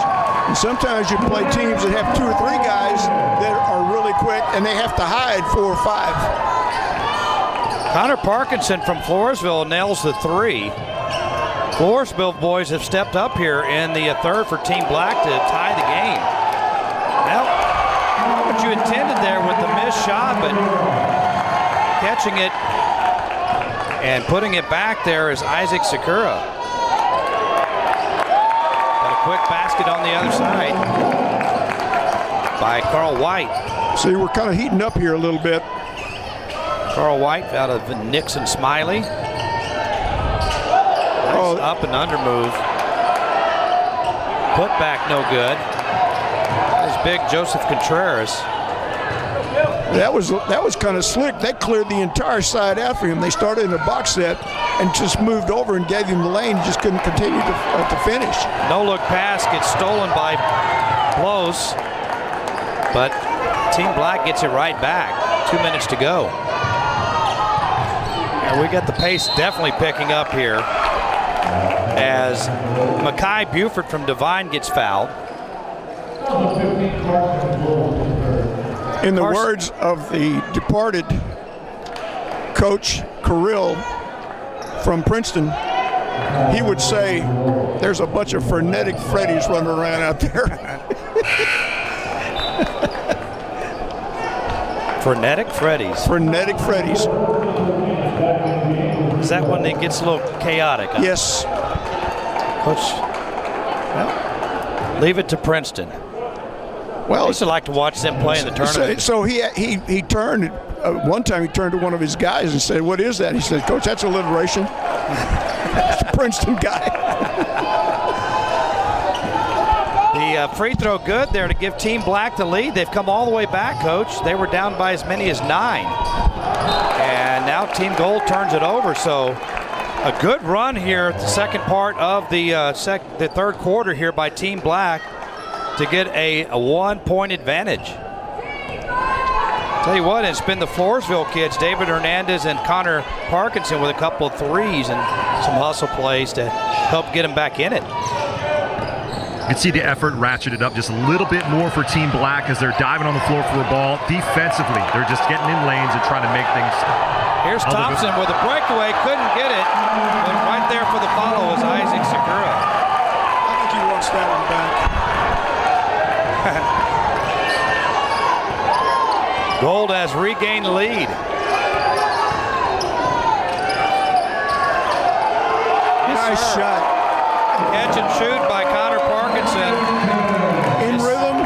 and sometimes you play teams that have 2 or 3 guys that are really quick, and they have to hide 4 or 5. Connor Parkinson from Floresville nails the three. Floresville boys have stepped up here in the third for Team Black to tie the game. Well, not what you intended there with the missed shot, but catching it and putting it back there is Isaac Sakura. Got a quick basket on the other side by Carl White. See, we're kind of heating up here a little bit. Carl White out of Nixon Smiley. Nice up and under move. Put back no good. That is big Joseph Contreras. That was kind of slick. They cleared the entire side after him. They started in a box set and just moved over and gave him the lane. Just couldn't continue to finish. No-look pass gets stolen by Blows, but Team Black gets it right back. 2 minutes to go. And we got the pace definitely picking up here as Makai Buford from Devine gets fouled. In the words of the departed coach Carrill from Princeton, he would say, there's a bunch of frenetic Freddies running around out there. Frenetic Freddies. Frenetic Freddies. Is that when it gets a little chaotic? Huh? Yes. Coach, well, leave it to Princeton. Well, I used to like to watch them play in the tournament. So he turned, one time he turned to one of his guys and said, what is that? He said, Coach, that's alliteration. That's a Princeton guy. The free throw good there to give Team Black the lead. They've come all the way back, Coach. They were down by as many as 9. And now Team Gold turns it over. So a good run here at the second part of the third quarter here by Team Black to get a 1-point advantage. Tell you what, it's been the Floresville kids, David Hernandez and Connor Parkinson, with a couple of threes and some hustle plays to help get them back in it. You can see the effort ratcheted up just a little bit more for Team Black as they're diving on the floor for a ball. Defensively, they're just getting in lanes and trying to make things. Here's Thompson with a breakaway, couldn't get it, but right there for the follow is Isaac Sakura. I think he wants that one back. Gold has regained the lead. Nice shot. Catch and shoot by Connor Parkinson. In rhythm.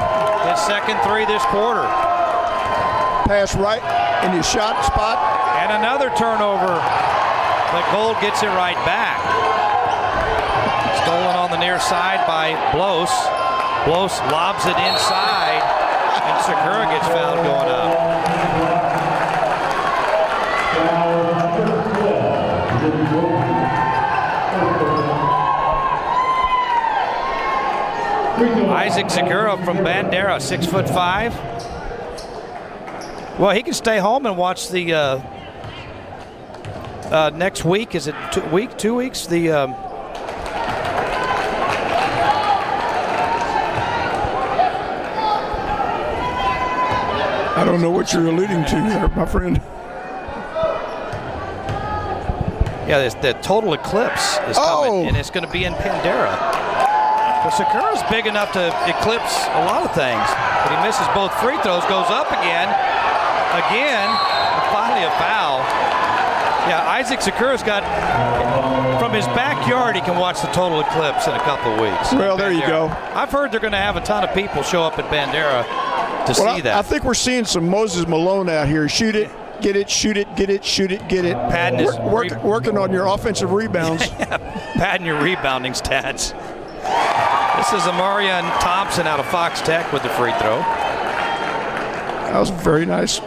His second three this quarter. Pass right in his shot spot. And another turnover. But Gold gets it right back. Stolen on the near side by Blos. Blos lobs it inside, and Sakura gets fouled going up. Isaac Sakura from Bandera, 6'5". Well, he can stay home and watch the next week. Is it 2 weeks? I don't know what you're alluding to there, my friend. Yeah, the total eclipse is coming, and it's going to be in Pandera. So Sakura's big enough to eclipse a lot of things, but he misses both free throws, goes up again, and finally a foul. Yeah, Isaac Sakura's got, from his backyard, he can watch the total eclipse in a couple of weeks. Well, there you go. I've heard they're going to have a ton of people show up at Bandera to see that. I think we're seeing some Moses Malone out here. Shoot it, get it, shoot it, get it, shoot it, get it. Working on your offensive rebounds. Padding your rebounding stats. This is Amarian Thompson out of Fox Tech with the free throw. That was a very nice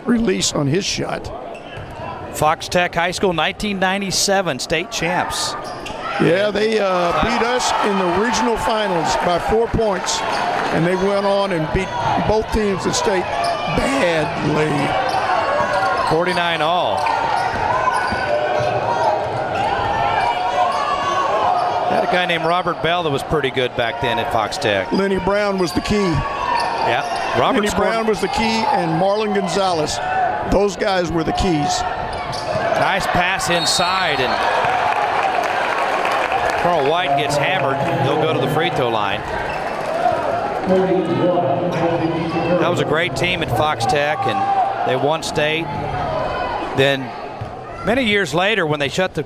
release on his shot. Fox Tech High School, 1997 state champs. Yeah, they beat us in the regional finals by 4 points, and they went on and beat both teams at state badly. 49 all. Had a guy named Robert Bell that was pretty good back then at Fox Tech. Lenny Brown was the key. Yeah, Lenny Brown was the key, and Marlon Gonzalez. Those guys were the keys. Nice pass inside, and Carl White gets hammered. He'll go to the free throw line. That was a great team at Fox Tech, and they won state. Then many years later, when they shut the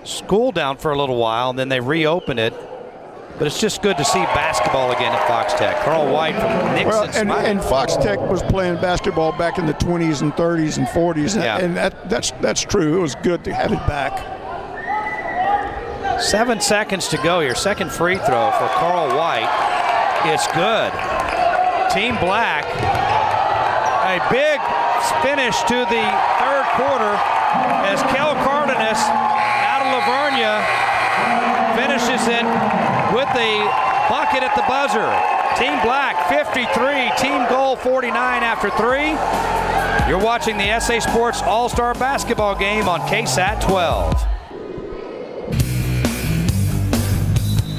school down for a little while, and then they reopened it. But it's just good to see basketball again at Fox Tech. Carl White from Nixon. Well, and Fox Tech was playing basketball back in the 20s and 30s and 40s, and that's true. It was good to have it back. 7 seconds to go here. Second free throw for Carl White. It's good. Team Black, a big finish to the third quarter as Kel Cardenas out of Lavernia finishes it with the bucket at the buzzer. Team Black 53, Team Gold 49 after 3. You're watching the SA Sports All-Star Basketball Game on KSAT 12.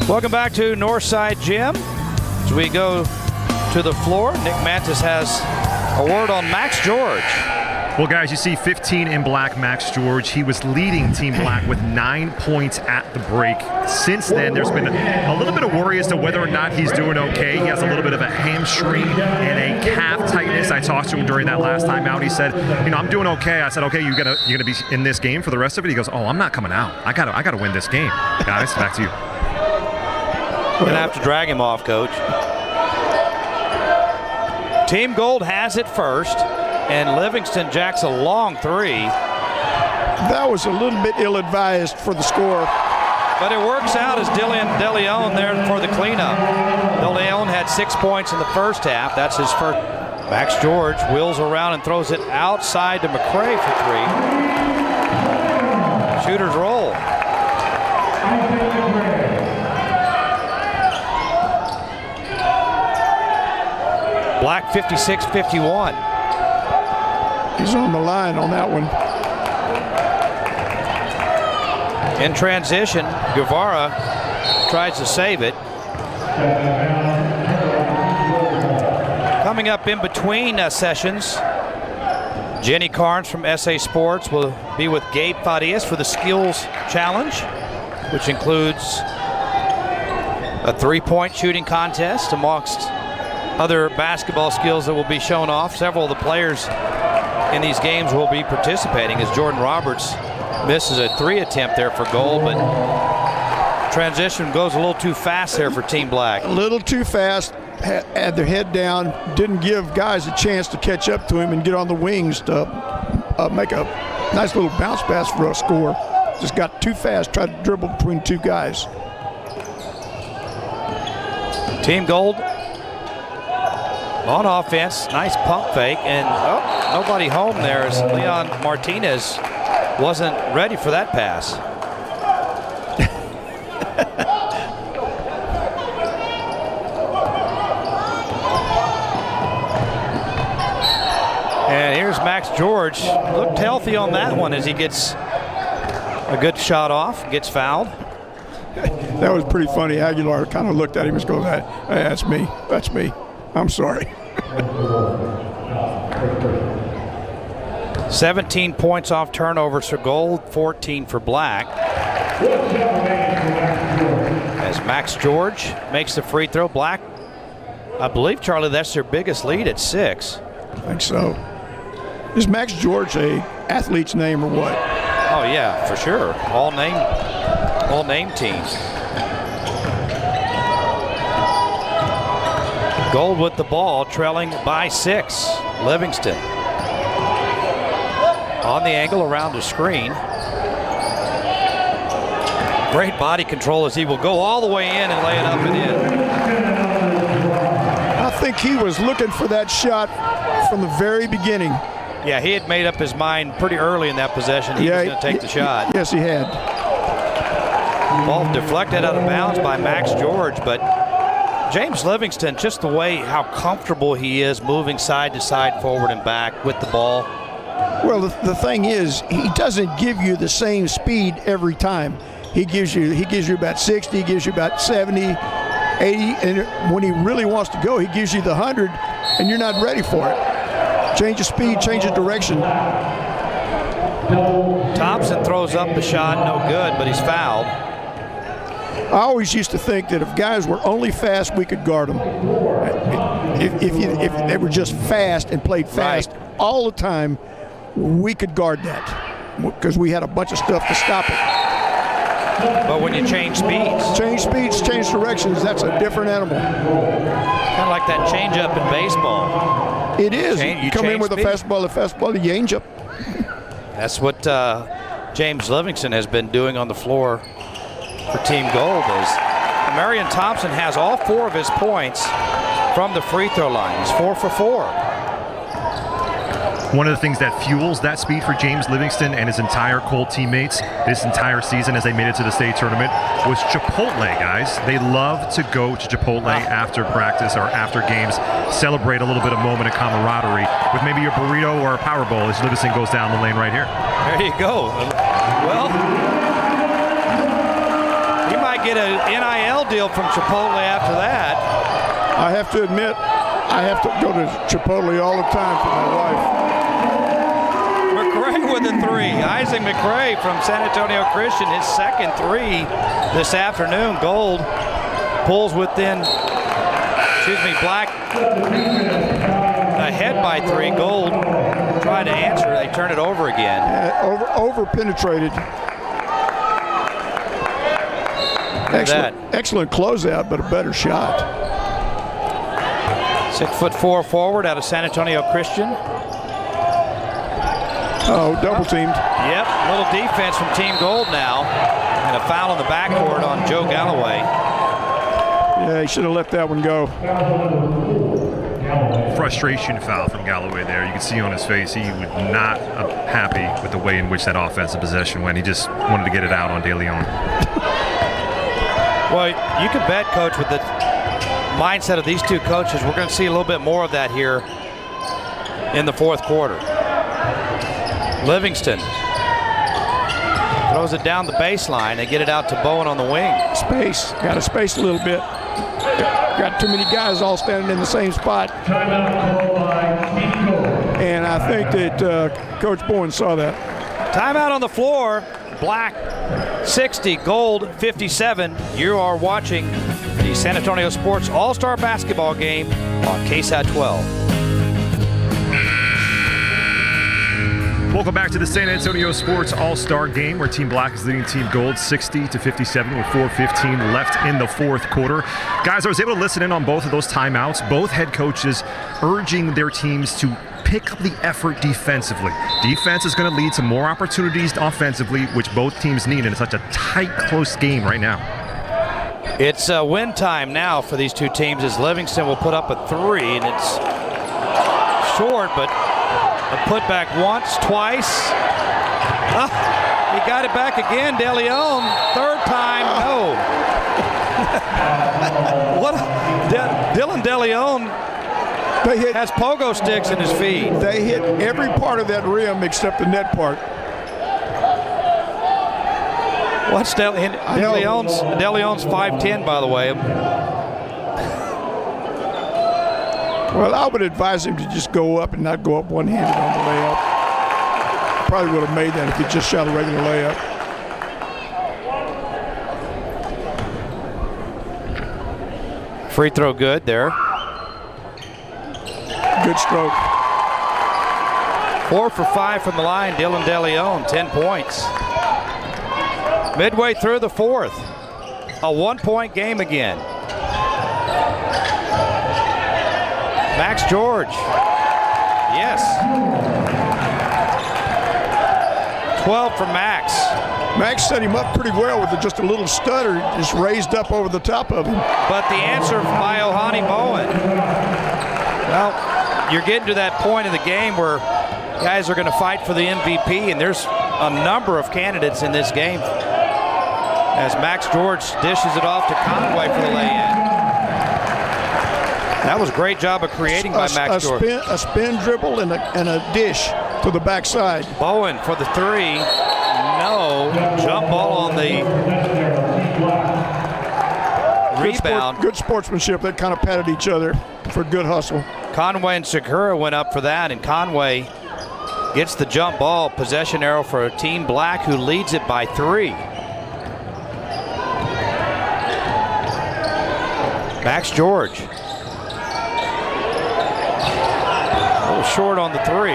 Welcome back to Northside Gym. As we go to the floor, Nick Mantis has a word on Max George. Well, guys, you see 15 in black, Max George. He was leading Team Black with 9 points at the break. Since then, there's been a little bit of worry as to whether or not he's doing okay. He has a little bit of a hamstring and a calf tightness. I talked to him during that last time out. He said, I'm doing okay. I said, okay, you're gonna be in this game for the rest of it? He goes, I'm not coming out. I gotta win this game. Guys, back to you. We're gonna have to drag him off, Coach. Team Gold has it first, and Livingston jacks a long three. That was a little bit ill-advised for the score. But it works out as Dillion DeLeon there for the cleanup. DeLeon had 6 points in the first half. That's his first. Max George wheels around and throws it outside to McCray for 3. Shooters roll. Black 56-51. He's on the line on that one. In transition, Guevara tries to save it. Coming up in between sessions, Jenny Carnes from SA Sports will be with Gabe Farias for the Skills Challenge, which includes a three-point shooting contest amongst other basketball skills that will be shown off. Several of the players in these games will be participating as Jordan Roberts misses a 3 attempt there for goal, but transition goes a little too fast there for Team Black. A little too fast, had their head down, didn't give guys a chance to catch up to him and get on the wings to make a nice little bounce pass for a score. Just got too fast, tried to dribble between two guys. Team Gold on offense, nice pump fake, and nobody home there as Leon Martinez wasn't ready for that pass. And here's Max George. Looked healthy on that one as he gets a good shot off, gets fouled. That was pretty funny. Aguilar kind of looked at him and goes, hey, that's me. That's me. I'm sorry. 17 points off turnovers for Gold, 14 for Black. As Max George makes the free throw. Black, I believe, Charlie, that's their biggest lead at 6. I think so. Is Max George a athlete's name or what? Oh yeah, for sure. All name teams. Gold with the ball, trailing by 6. Livingston on the angle around the screen. Great body control as he will go all the way in and lay it up and in. I think he was looking for that shot from the very beginning. Yeah, he had made up his mind pretty early in that possession. He was going to take the shot. Yes, he had. Ball deflected out of bounds by Max George, but James Livingston, just the way how comfortable he is moving side to side, forward and back with the ball. Well, the thing is, he doesn't give you the same speed every time. He gives you about 60, he gives you about 70, 80, and when he really wants to go, he gives you the 100, and you're not ready for it. Change of speed, change of direction. Top Livingston throws up the shot, no good, but he's fouled. I always used to think that if guys were only fast, we could guard them. If they were just fast and played fast all the time, we could guard that because we had a bunch of stuff to stop it. But when you change speeds, change directions, that's a different animal. kind of like that change-up in baseball. It is. You come in with speed. a fastball, the change up. That's what James Livingston has been doing on the floor for Team Gold. Is Marion Thompson has all 4 of his points from the free throw line. He's 4 for 4. One of the things that fuels that speed for James Livingston and his entire Colt teammates this entire season as they made it to the state tournament was Chipotle, guys. They love to go to Chipotle after practice or after games, celebrate a little bit of moment of camaraderie with maybe a burrito or a power bowl as Livingston goes down the lane right here. There you go. Well, you might get an NIL deal from Chipotle after that. I have to admit, I have to go to Chipotle all the time for my wife. McRae with a 3. Isaac McRae from San Antonio Christian, his second 3 this afternoon. Gold pulls within, Black ahead by 3. Gold tried to answer. They turn it over again. Over penetrated. Excellent closeout, but a better shot. 6'4" forward out of San Antonio Christian. Oh, double teamed. Yep, little defense from Team Gold now. And a foul in the backcourt on Joe Galloway. Yeah, he should have let that one go. Frustration foul from Galloway there. You can see on his face he was not happy with the way in which that offensive possession went. He just wanted to get it out on De Leon. Well, you can bet, Coach, with the mindset of these two coaches, we're going to see a little bit more of that here in the fourth quarter. Livingston throws it down the baseline. They get it out to Bowen on the wing. Space. Got to space a little bit. Got too many guys all standing in the same spot. And I think that Coach Bowen saw that. Timeout on the floor. Black 60, Gold 57. You are watching the San Antonio Sports All-Star Basketball Game on KSAT 12. Welcome back to the San Antonio Sports All-Star Game, where Team Black is leading Team Gold 60-57 with 4:15 left in the fourth quarter. Guys, I was able to listen in on both of those timeouts. Both head coaches urging their teams to pick up the effort defensively. Defense is going to lead to more opportunities offensively, which both teams need, and it's such a tight, close game right now. It's win time now for these two teams as Livingston will put up a 3, and it's short, but a putback once, twice. He got it back again, De Leon. Third time, no. Dylan De Leon has pogo sticks in his feet. They hit every part of that rim except the net part. What's De Leon's 5'10", by the way. Well, I would advise him to just go up and not go up one-handed on the layup. Probably would have made that if he just shot a regular layup. Free throw good there. Good stroke. 4 for 5 from the line, Dylan De Leon, 10 points. Midway through the fourth, a 1-point game again. Max George, yes. 12 for Max. Max set him up pretty well with just a little stutter, just raised up over the top of him. But the answer by Ohani Bowen. Well, you're getting to that point in the game where guys are going to fight for the MVP, and there's a number of candidates in this game. As Max George dishes it off to Conway for the lay-in. That was a great job of creating by Max George. A spin dribble and a dish to the backside. Bowen for the 3. No. Jump ball on the rebound. Good sportsmanship. They kind of patted each other for good hustle. Conway and Segura went up for that, and Conway gets the jump ball. Possession arrow for Team Black, who leads it by 3. Max George. A little short on the 3.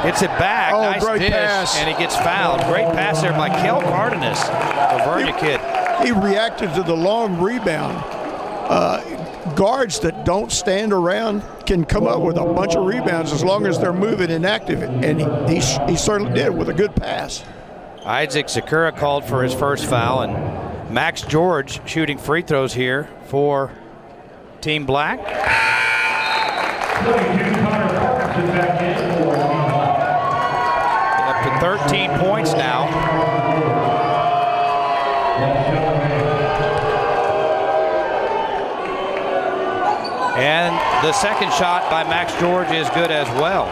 Gets it back. Oh, nice great dish, pass. and he gets fouled. Great pass there by Kel Cardenas, the Vernia kid. He reacted to the long rebound. Guards that don't stand around can come up with a bunch of rebounds as long as they're moving and active, and he certainly did with a good pass. Isaac Sakura called for his first foul, and Max George shooting free throws here for Team Black. Up to 13 points now. And the second shot by Max George is good as well.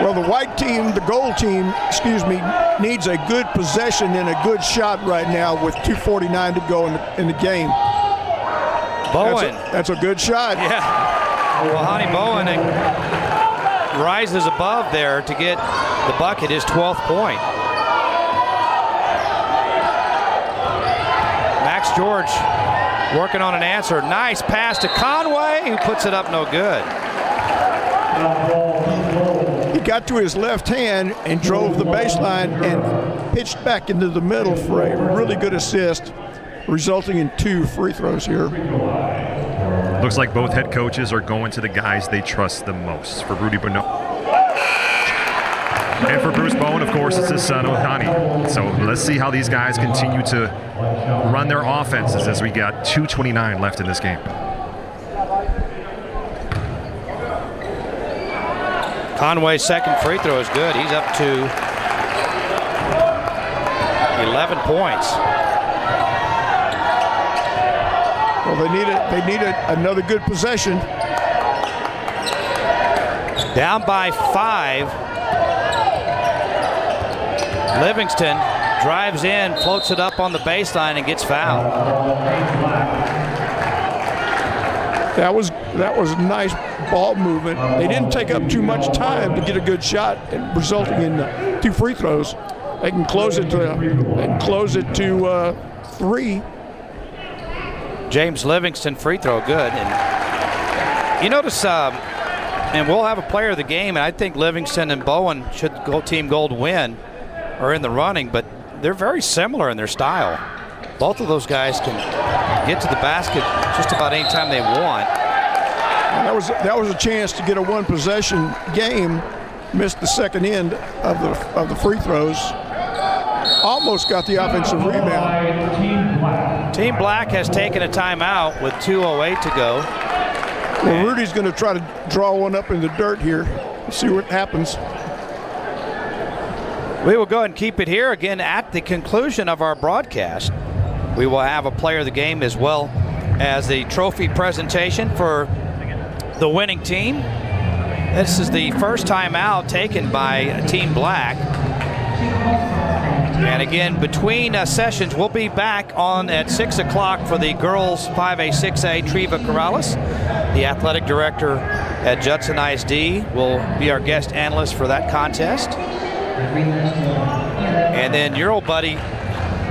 Well, the white team, the gold team, needs a good possession and a good shot right now with 2:49 to go in the game. Bowen. That's a good shot. Yeah. Well, Honey Bowen rises above there to get the bucket, his 12th point. Max George working on an answer. Nice pass to Conway, who puts it up no good. He got to his left hand and drove the baseline and pitched back into the middle for a really good assist, resulting in 2 free throws here. Looks like both head coaches are going to the guys they trust the most. For Rudy Bernal. And for Bruce Bowen, of course, it's his son, Ohani. So let's see how these guys continue to run their offenses as we got 2:29 left in this game. Conway's second free throw is good. He's up to 11 points. Well, they need another good possession. Down by 5. Livingston drives in, floats it up on the baseline, and gets fouled. That was nice ball movement. They didn't take up too much time to get a good shot, resulting in 2 free throws. They can close it to 3. James Livingston free throw good. And you notice, and we'll have a player of the game, and I think Livingston and Bowen, should Team Gold win, are in the running, but they're very similar in their style. Both of those guys can get to the basket just about any time they want. That was a chance to get a 1 possession game. Missed the second end of the free throws. Almost got the offensive rebound. Team Black has taken a timeout with 2:08 to go. Well, Rudy's going to try to draw one up in the dirt here. See what happens. We will go ahead and keep it here again at the conclusion of our broadcast. We will have a player of the game as well as the trophy presentation for the winning team. This is the first timeout taken by Team Black. And again, between sessions, we'll be back on at 6 o'clock for the girls 5A, 6A. Treva Corrales, the athletic director at Judson ISD, will be our guest analyst for that contest. And then your old buddy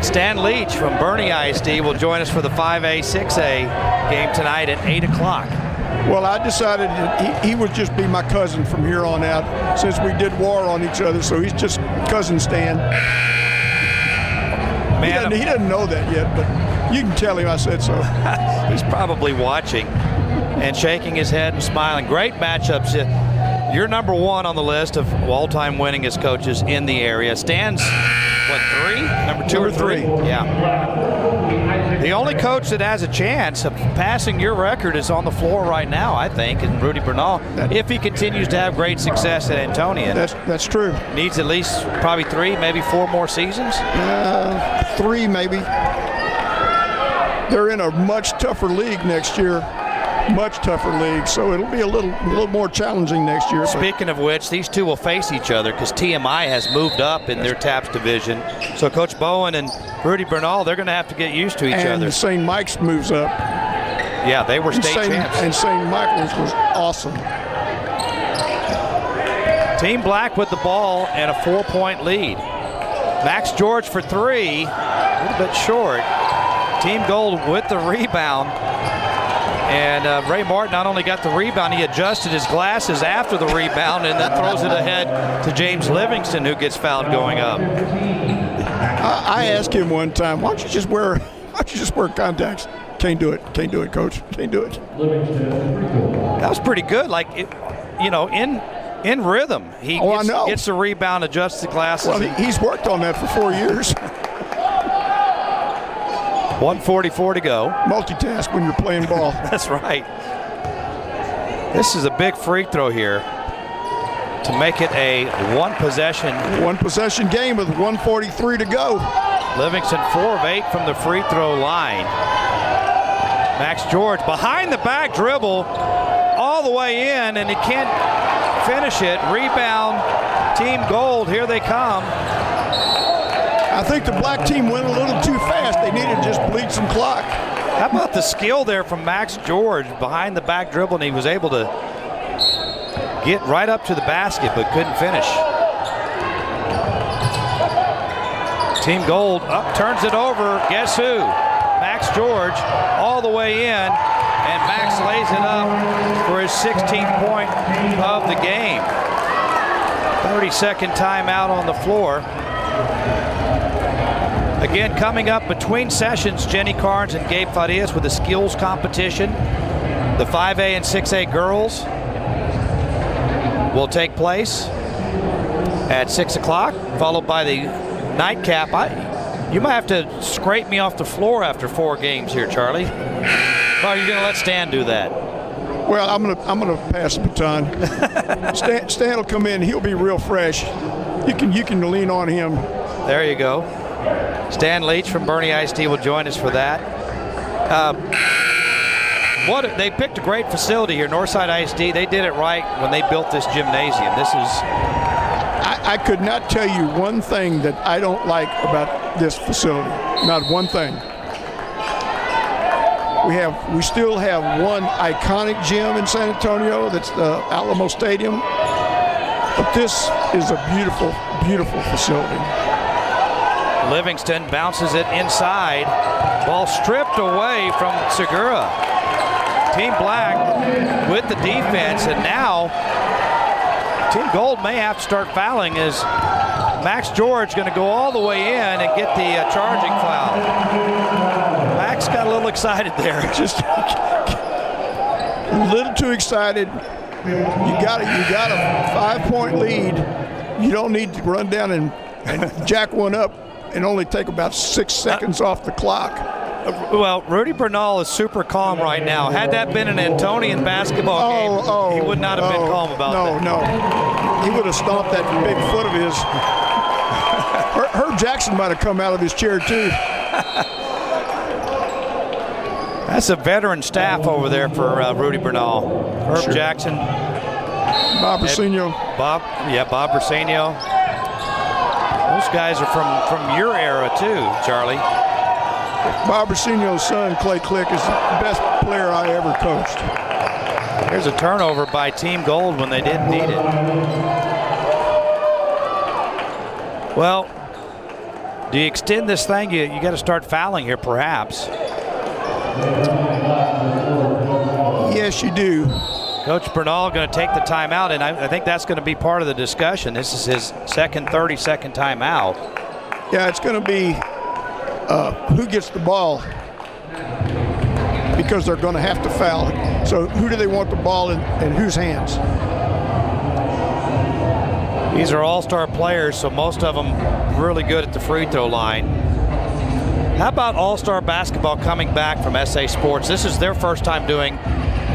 Stan Leach from Bernie ISD will join us for the 5A, 6A game tonight at 8 o'clock. Well, I decided that he would just be my cousin from here on out since we did war on each other, so he's just cousin Stan. Man, he doesn't know that yet, but you can tell him I said so. He's probably watching and shaking his head and smiling. Great matchups. You're number 1 on the list of all-time winningest coaches in the area. Stan's, what, 3? Number 2 or 3? Yeah. The only coach that has a chance of passing your record is on the floor right now, I think, and Rudy Bernal, if he continues to have great success at Antonian. That's true. Needs at least probably 3, maybe 4 more seasons? 3 maybe. They're in a much tougher league next year. Much tougher league, so it'll be a little more challenging next year. Speaking of which, these two will face each other because TMI has moved up in their TAPS division. So Coach Bowen and Rudy Bernal, they're going to have to get used to each other. And St. Mike's moves up. Yeah, they were state champs. And St. Michael's was awesome. Team Black with the ball and a 4-point lead. Max George for three, a little bit short. Team Gold with the rebound. And Ray Martin not only got the rebound, he adjusted his glasses after the rebound and then throws it ahead to James Livingston, who gets fouled going up. I asked him one time, why don't you just wear contacts? Can't do it, coach. Can't do it. That was pretty good. Like, in rhythm. He gets the rebound, adjusts the glasses. Well, he's worked on that for 4 years. 1:44 to go. Multitask when you're playing ball. That's right. This is a big free throw here to make it a one possession game with 1:43 to go. Livingston 4 of 8 from the free throw line. Max George behind the back dribble all the way in, and he can't finish it. Rebound, Team Gold, here they come. I think the black team went a little too fast. They needed to just bleed some clock. How about the skill there from Max George behind the back dribble, and he was able to get right up to the basket but couldn't finish. Team Gold turns it over. Guess who? Max George all the way in, and Max lays it up for his 16th point of the game. 30-second timeout on the floor. Again, coming up between sessions, Jenny Carnes and Gabe Farias with a skills competition. The 5A and 6A girls will take place at 6 o'clock, followed by the nightcap. You might have to scrape me off the floor after 4 games here, Charlie. Or are you going to let Stan do that? Well, I'm gonna pass the baton. Stan will come in. He'll be real fresh. You can lean on him. There you go. Stan Leach from Bernie ISD will join us for that. They picked a great facility here, Northside ISD. They did it right when they built this gymnasium. I could not tell you one thing that I don't like about this facility. Not one thing. We still have one iconic gym in San Antonio. That's the Alamo Stadium. But this is a beautiful, beautiful facility. Livingston bounces it inside. Ball stripped away from Segura. Team Black with the defense, and now Team Gold may have to start fouling as Max George going to go all the way in and get the charging foul. Max got a little excited there. Just a little too excited. You got a 5-point lead. You don't need to run down and jack one up and only take about 6 seconds off the clock. Well, Rudy Bernal is super calm right now. Had that been an Antonian basketball game, he would not have been calm about that. No. He would have stomped that big foot of his. Herb Jackson might have come out of his chair, too. That's a veteran staff over there for Rudy Bernal. Herb Jackson. Bob Rossino. Bob Rossino. Those guys are from your era, too, Charlie. Bob Rossino's son, Clay Click, is the best player I ever coached. Here's a turnover by Team Gold when they didn't need it. Well, do you extend this thing? You got to start fouling here, perhaps. Yes, you do. Coach Bernal going to take the timeout, and I think that's going to be part of the discussion. This is his second 30-second timeout. Yeah, it's going to be who gets the ball, because they're going to have to foul. So who do they want the ball in whose hands? These are all-star players, so most of them really good at the free throw line. How about all-star basketball coming back from SA Sports? This is their first time doing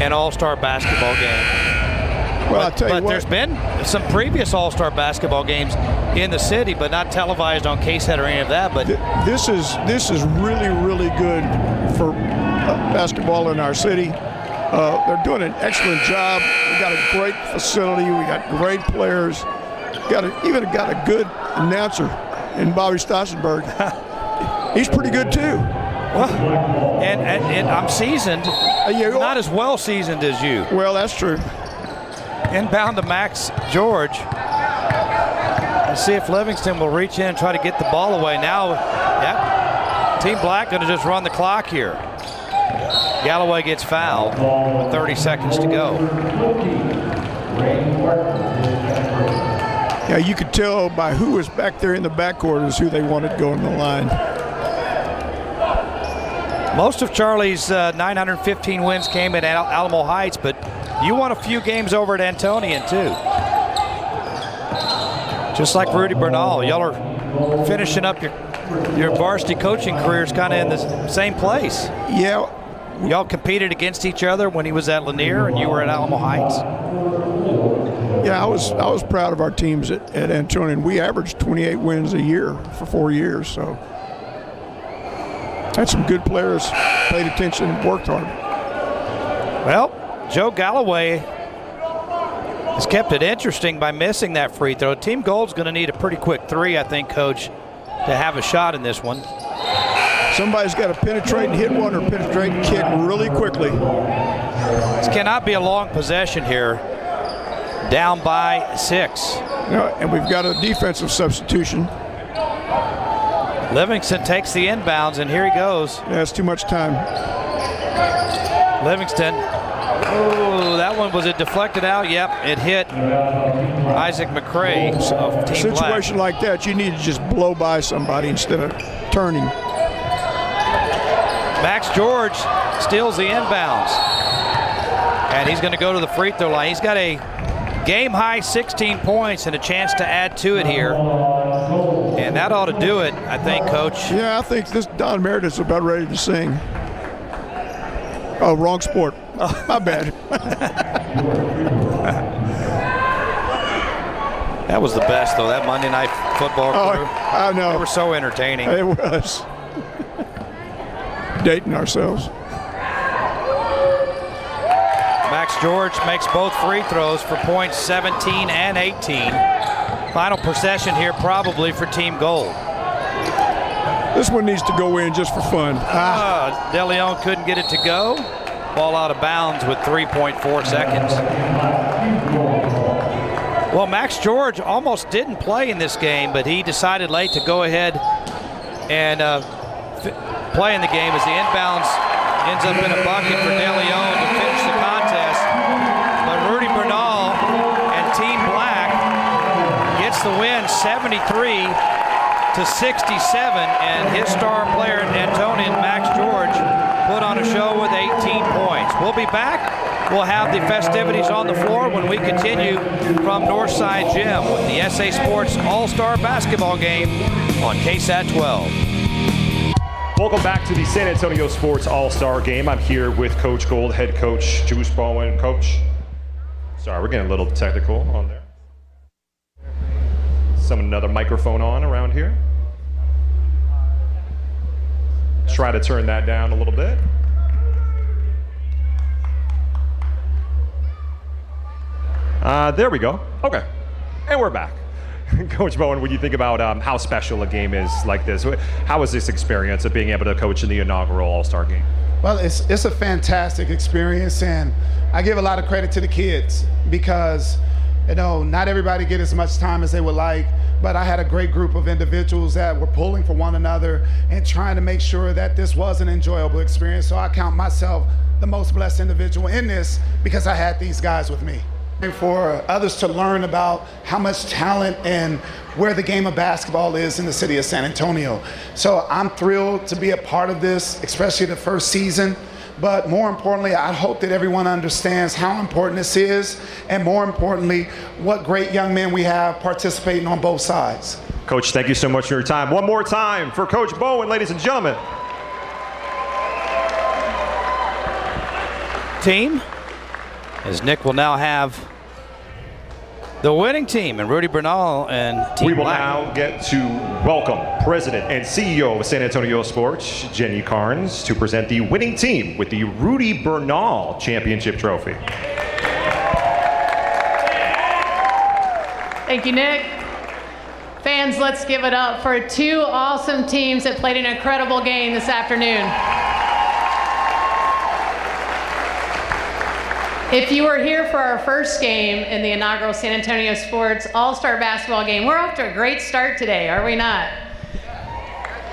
an all-star basketball game. Well, I'll tell you what. But there's been some previous all-star basketball games in the city, but not televised on KSAT or any of that. But this is really, really good for basketball in our city. They're doing an excellent job. We got a great facility. We got great players. Even got a good announcer in Bobby Stossenberg. He's pretty good too. Well, and I'm seasoned. Not as well seasoned as you. Well, that's true. Inbound to Max George. Let's see if Livingston will reach in and try to get the ball away. Now, yep, Team Black going to just run the clock here. Galloway gets fouled with 30 seconds to go. Yeah, you could tell by who was back there in the backcourt is who they wanted going the line. Most of Charlie's 915 wins came at Alamo Heights, but you won a few games over at Antonian too. Just like Rudy Bernal, y'all are finishing up your varsity coaching careers kind of in the same place. Yeah. Y'all competed against each other when he was at Lanier and you were at Alamo Heights. Yeah, I was proud of our teams at Antonian. We averaged 28 wins a year for 4 years, so had some good players, paid attention, and worked hard. Well, Joe Galloway has kept it interesting by missing that free throw. Team Gold's going to need a pretty quick three, I think, Coach, to have a shot in this one. Somebody's got to penetrate and hit one or penetrate and kick really quickly. This cannot be a long possession here. Down by 6. And we've got a defensive substitution. Livingston takes the inbounds, and here he goes. Yeah, it's too much time. Livingston. Oh, that one, was it deflected out? Yep, it hit Isaac McCray of Team A situation Black. like that, you need to just blow by somebody instead of turning. Max George steals the inbounds. And he's going to go to the free throw line. He's got a game-high 16 points and a chance to add to it here. And that ought to do it, I think, Coach. Yeah, I think this Don Meredith's about ready to sing. Oh, wrong sport. Oh, my bad. That was the best, though, that Monday Night Football crew. I know. They were so entertaining. It was. Dating ourselves. Max George makes both free throws for points 17 and 18. Final possession here probably for Team Gold. This one needs to go in just for fun. De Leon couldn't get it to go. Ball out of bounds with 3.4 seconds. Well, Max George almost didn't play in this game, but he decided late to go ahead and play in the game as the inbounds ends up in a bucket for De Leon to finish the contest. But Rudy Bernal and Team Black gets the win 73-67, and his star player, Antonian Max George, put on a show with 18 points. We'll be back. We'll have the festivities on the floor when we continue from Northside Gym with the SA Sports All-Star Basketball Game on KSAT 12. Welcome back to the San Antonio Sports All-Star Game. I'm here with Coach Gold, head coach Juice Bowen. Coach, sorry, we're getting a little technical on there. Another microphone on around here. Try to turn that down a little bit. There we go. Okay, and we're back. Coach Bowen, when you think about how special a game is like this, how was this experience of being able to coach in the inaugural All-Star Game? Well, it's a fantastic experience, and I give a lot of credit to the kids because, you know, not everybody get as much time as they would like, but I had a great group of individuals that were pulling for one another and trying to make sure that this was an enjoyable experience. So I count myself the most blessed individual in this because I had these guys with me. For others to learn about how much talent and where the game of basketball is in the city of San Antonio. So I'm thrilled to be a part of this, especially the first season. But more importantly, I hope that everyone understands how important this is, and more importantly, what great young men we have participating on both sides. Coach, thank you so much for your time. One more time for Coach Bowen, ladies and gentlemen. Team, as Nick will now have the winning team, and Rudy Bernal and Team We will Black. now get to welcome President and CEO of San Antonio Sports, Jenny Carnes, to present the winning team with the Rudy Bernal Championship Trophy. Thank you, Nick. Fans, let's give it up for two awesome teams that played an incredible game this afternoon. If you were here for our first game in the inaugural San Antonio Sports All-Star Basketball game, we're off to a great start today, are we not?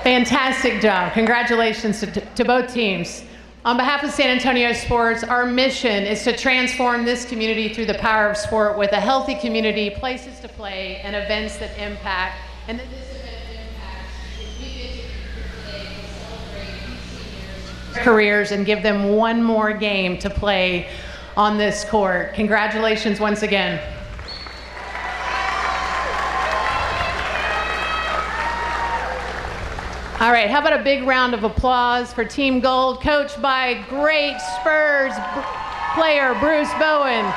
Fantastic job. Congratulations to both teams. On behalf of San Antonio Sports, our mission is to transform this community through the power of sport with a healthy community, places to play, and events that impact. And that this event impacts is we get to play and celebrate these seniors' careers and give them one more game to play on this court. Congratulations once again. All right, how about a big round of applause for Team Gold, coached by great Spurs player Bruce Bowen.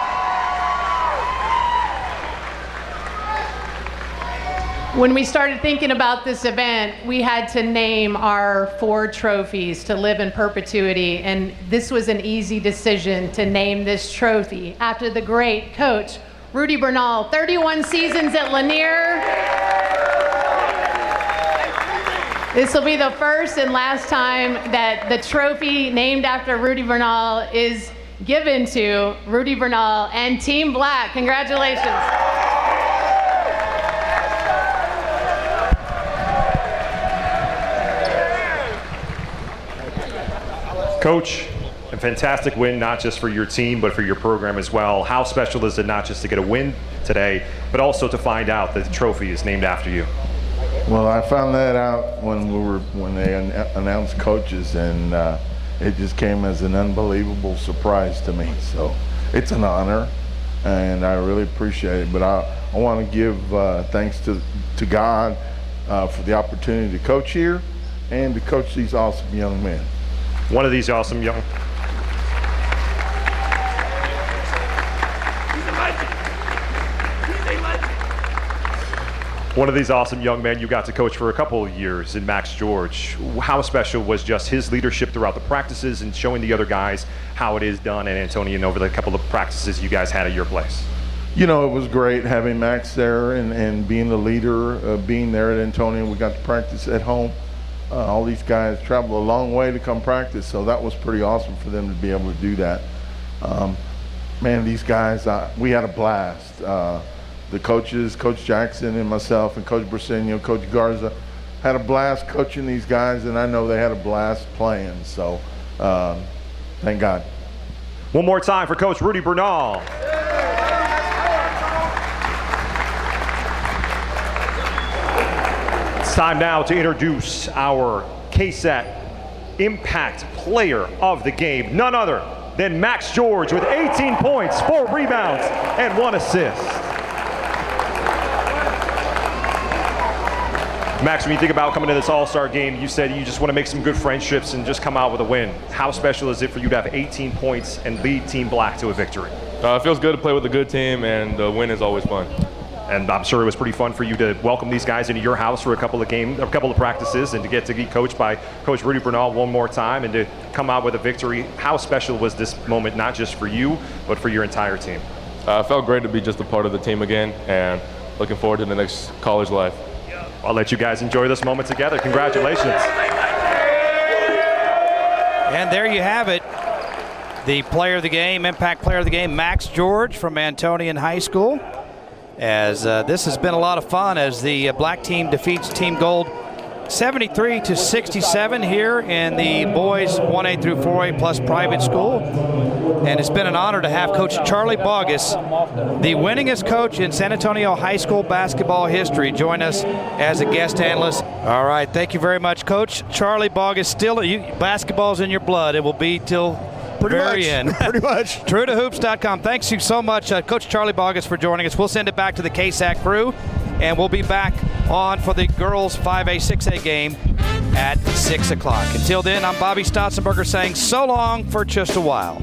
When we started thinking about this event, we had to name our 4 trophies to live in perpetuity, and this was an easy decision to name this trophy after the great coach, Rudy Bernal, 31 seasons at Lanier. This will be the first and last time that the trophy named after Rudy Bernal is given to Rudy Bernal and Team Black. Congratulations. Coach, a fantastic win, not just for your team, but for your program as well. How special is it not just to get a win today, but also to find out that the trophy is named after you? Well, I found that out when they announced coaches, and it just came as an unbelievable surprise to me. So it's an honor, and I really appreciate it. But I want to give thanks to God for the opportunity to coach here and to coach these awesome young men. One of these awesome young. One of these awesome young men you got to coach for a couple of years in Max George. How special was just his leadership throughout the practices and showing the other guys how it is done at Antonian over the couple of practices you guys had at your place? You know, it was great having Max there and being the leader, being there at Antonian. We got to practice at home. All these guys traveled a long way to come practice, so that was pretty awesome for them to be able to do that. Man, these guys, we had a blast. The coaches, Coach Jackson and myself and Coach Briseño, Coach Garza, had a blast coaching these guys, and I know they had a blast playing, so thank God. One more time for Coach Rudy Bernal. It's time now to introduce our KSAT Impact Player of the Game, none other than Max George with 18 points, 4 rebounds, and 1 assist. Max, when you think about coming to this All-Star game, you said you just want to make some good friendships and just come out with a win. How special is it for you to have 18 points and lead Team Black to a victory? It feels good to play with a good team, and the win is always fun. And I'm sure it was pretty fun for you to welcome these guys into your house for a couple of practices, and to get coached by Coach Rudy Bernal one more time and to come out with a victory. How special was this moment, not just for you, but for your entire team? It felt great to be just a part of the team again, and looking forward to the next college life. I'll let you guys enjoy this moment together. Congratulations. And there you have it. The player of the game, impact player of the game, Max George from Antonian High School. As this has been a lot of fun as the black team defeats Team Gold 73-67 here in the boys 1A through 4A plus private school. And it's been an honor to have Coach Charlie Bogus, the winningest coach in San Antonio high school basketball history, join us as a guest analyst. All right, thank you very much, Coach Charlie Bogus. Still, basketball's in your blood. It will be till Pretty very much. end. Pretty much. TrueToHoops.com. Thanks you so much, Coach Charlie Bogus, for joining us. We'll send it back to the KSAC crew, and we'll be back on for the girls 5A, 6A game at 6 o'clock. Until then, I'm Bobby Stotzenberger saying so long for just a while.